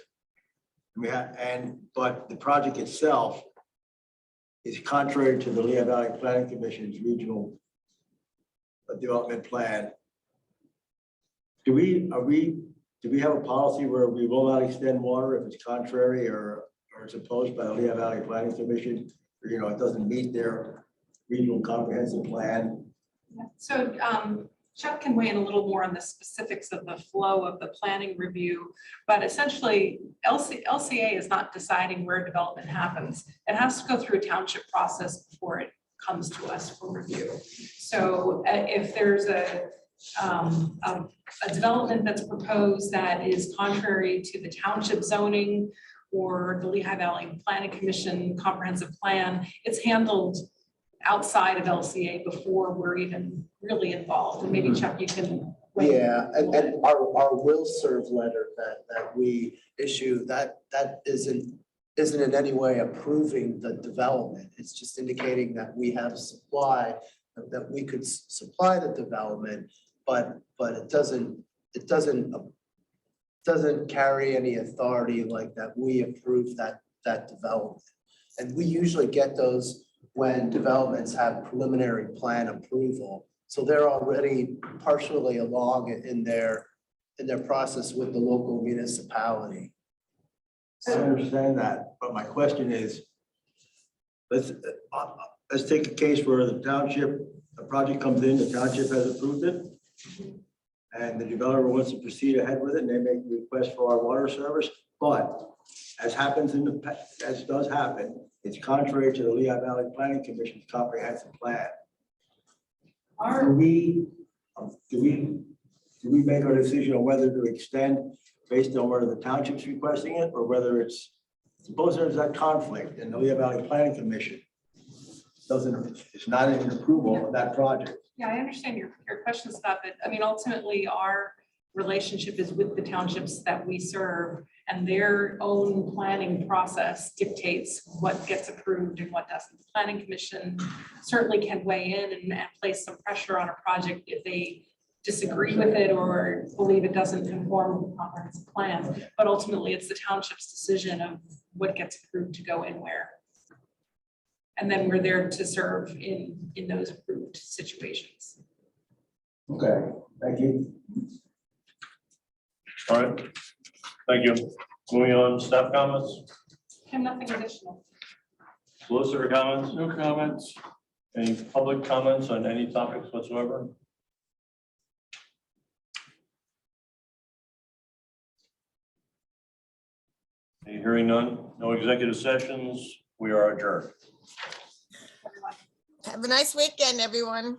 But the project itself is contrary to the Lehigh Valley Planning Commission's regional development plan. Do we have a policy where we will not extend water if it's contrary or it's opposed by the Lehigh Valley Planning Commission? Or, it doesn't meet their regional comprehensive plan? So Chuck can weigh in a little more on the specifics of the flow of the planning review, but essentially LCA is not deciding where development happens. It has to go through a township process before it comes to us for review. So if there's a development that's proposed that is contrary to the township zoning or the Lehigh Valley Planning Commission comprehensive plan, it's handled outside of LCA before we're even really involved. And maybe Chuck, you can. Yeah, and our will serve letter that we issue, that isn't in any way approving the development. It's just indicating that we have supply, that we could supply the development, but it doesn't carry any authority like that we approve that development. And we usually get those when developments have preliminary plan approval. So they're already partially along in their process with the local municipality. I understand that, but my question is, let's take a case where the project comes in, the township has approved it, and the developer wants to proceed ahead with it, and they make a request for our water service, but as happens in the past, as does happen, it's contrary to the Lehigh Valley Planning Commission's comprehensive plan. Do we make our decision on whether to extend based on whether the township's requesting it or whether it's, suppose there's that conflict and the Lehigh Valley Planning Commission it's not in approval of that project? Yeah, I understand your question, Scott, but I mean, ultimately our relationship is with the townships that we serve, and their own planning process dictates what gets approved and what doesn't. The Planning Commission certainly can weigh in and place some pressure on a project if they disagree with it or believe it doesn't conform with the comprehensive plan. But ultimately, it's the township's decision of what gets approved to go in where. And then we're there to serve in those approved situations. Okay, thank you. All right, thank you. Moving on, staff comments, I have nothing additional. solicitor comments, No comments. any public comments on any topics whatsoever? Okay, hearing none, no executive sessions, we are adjourned. Have a nice weekend, everyone.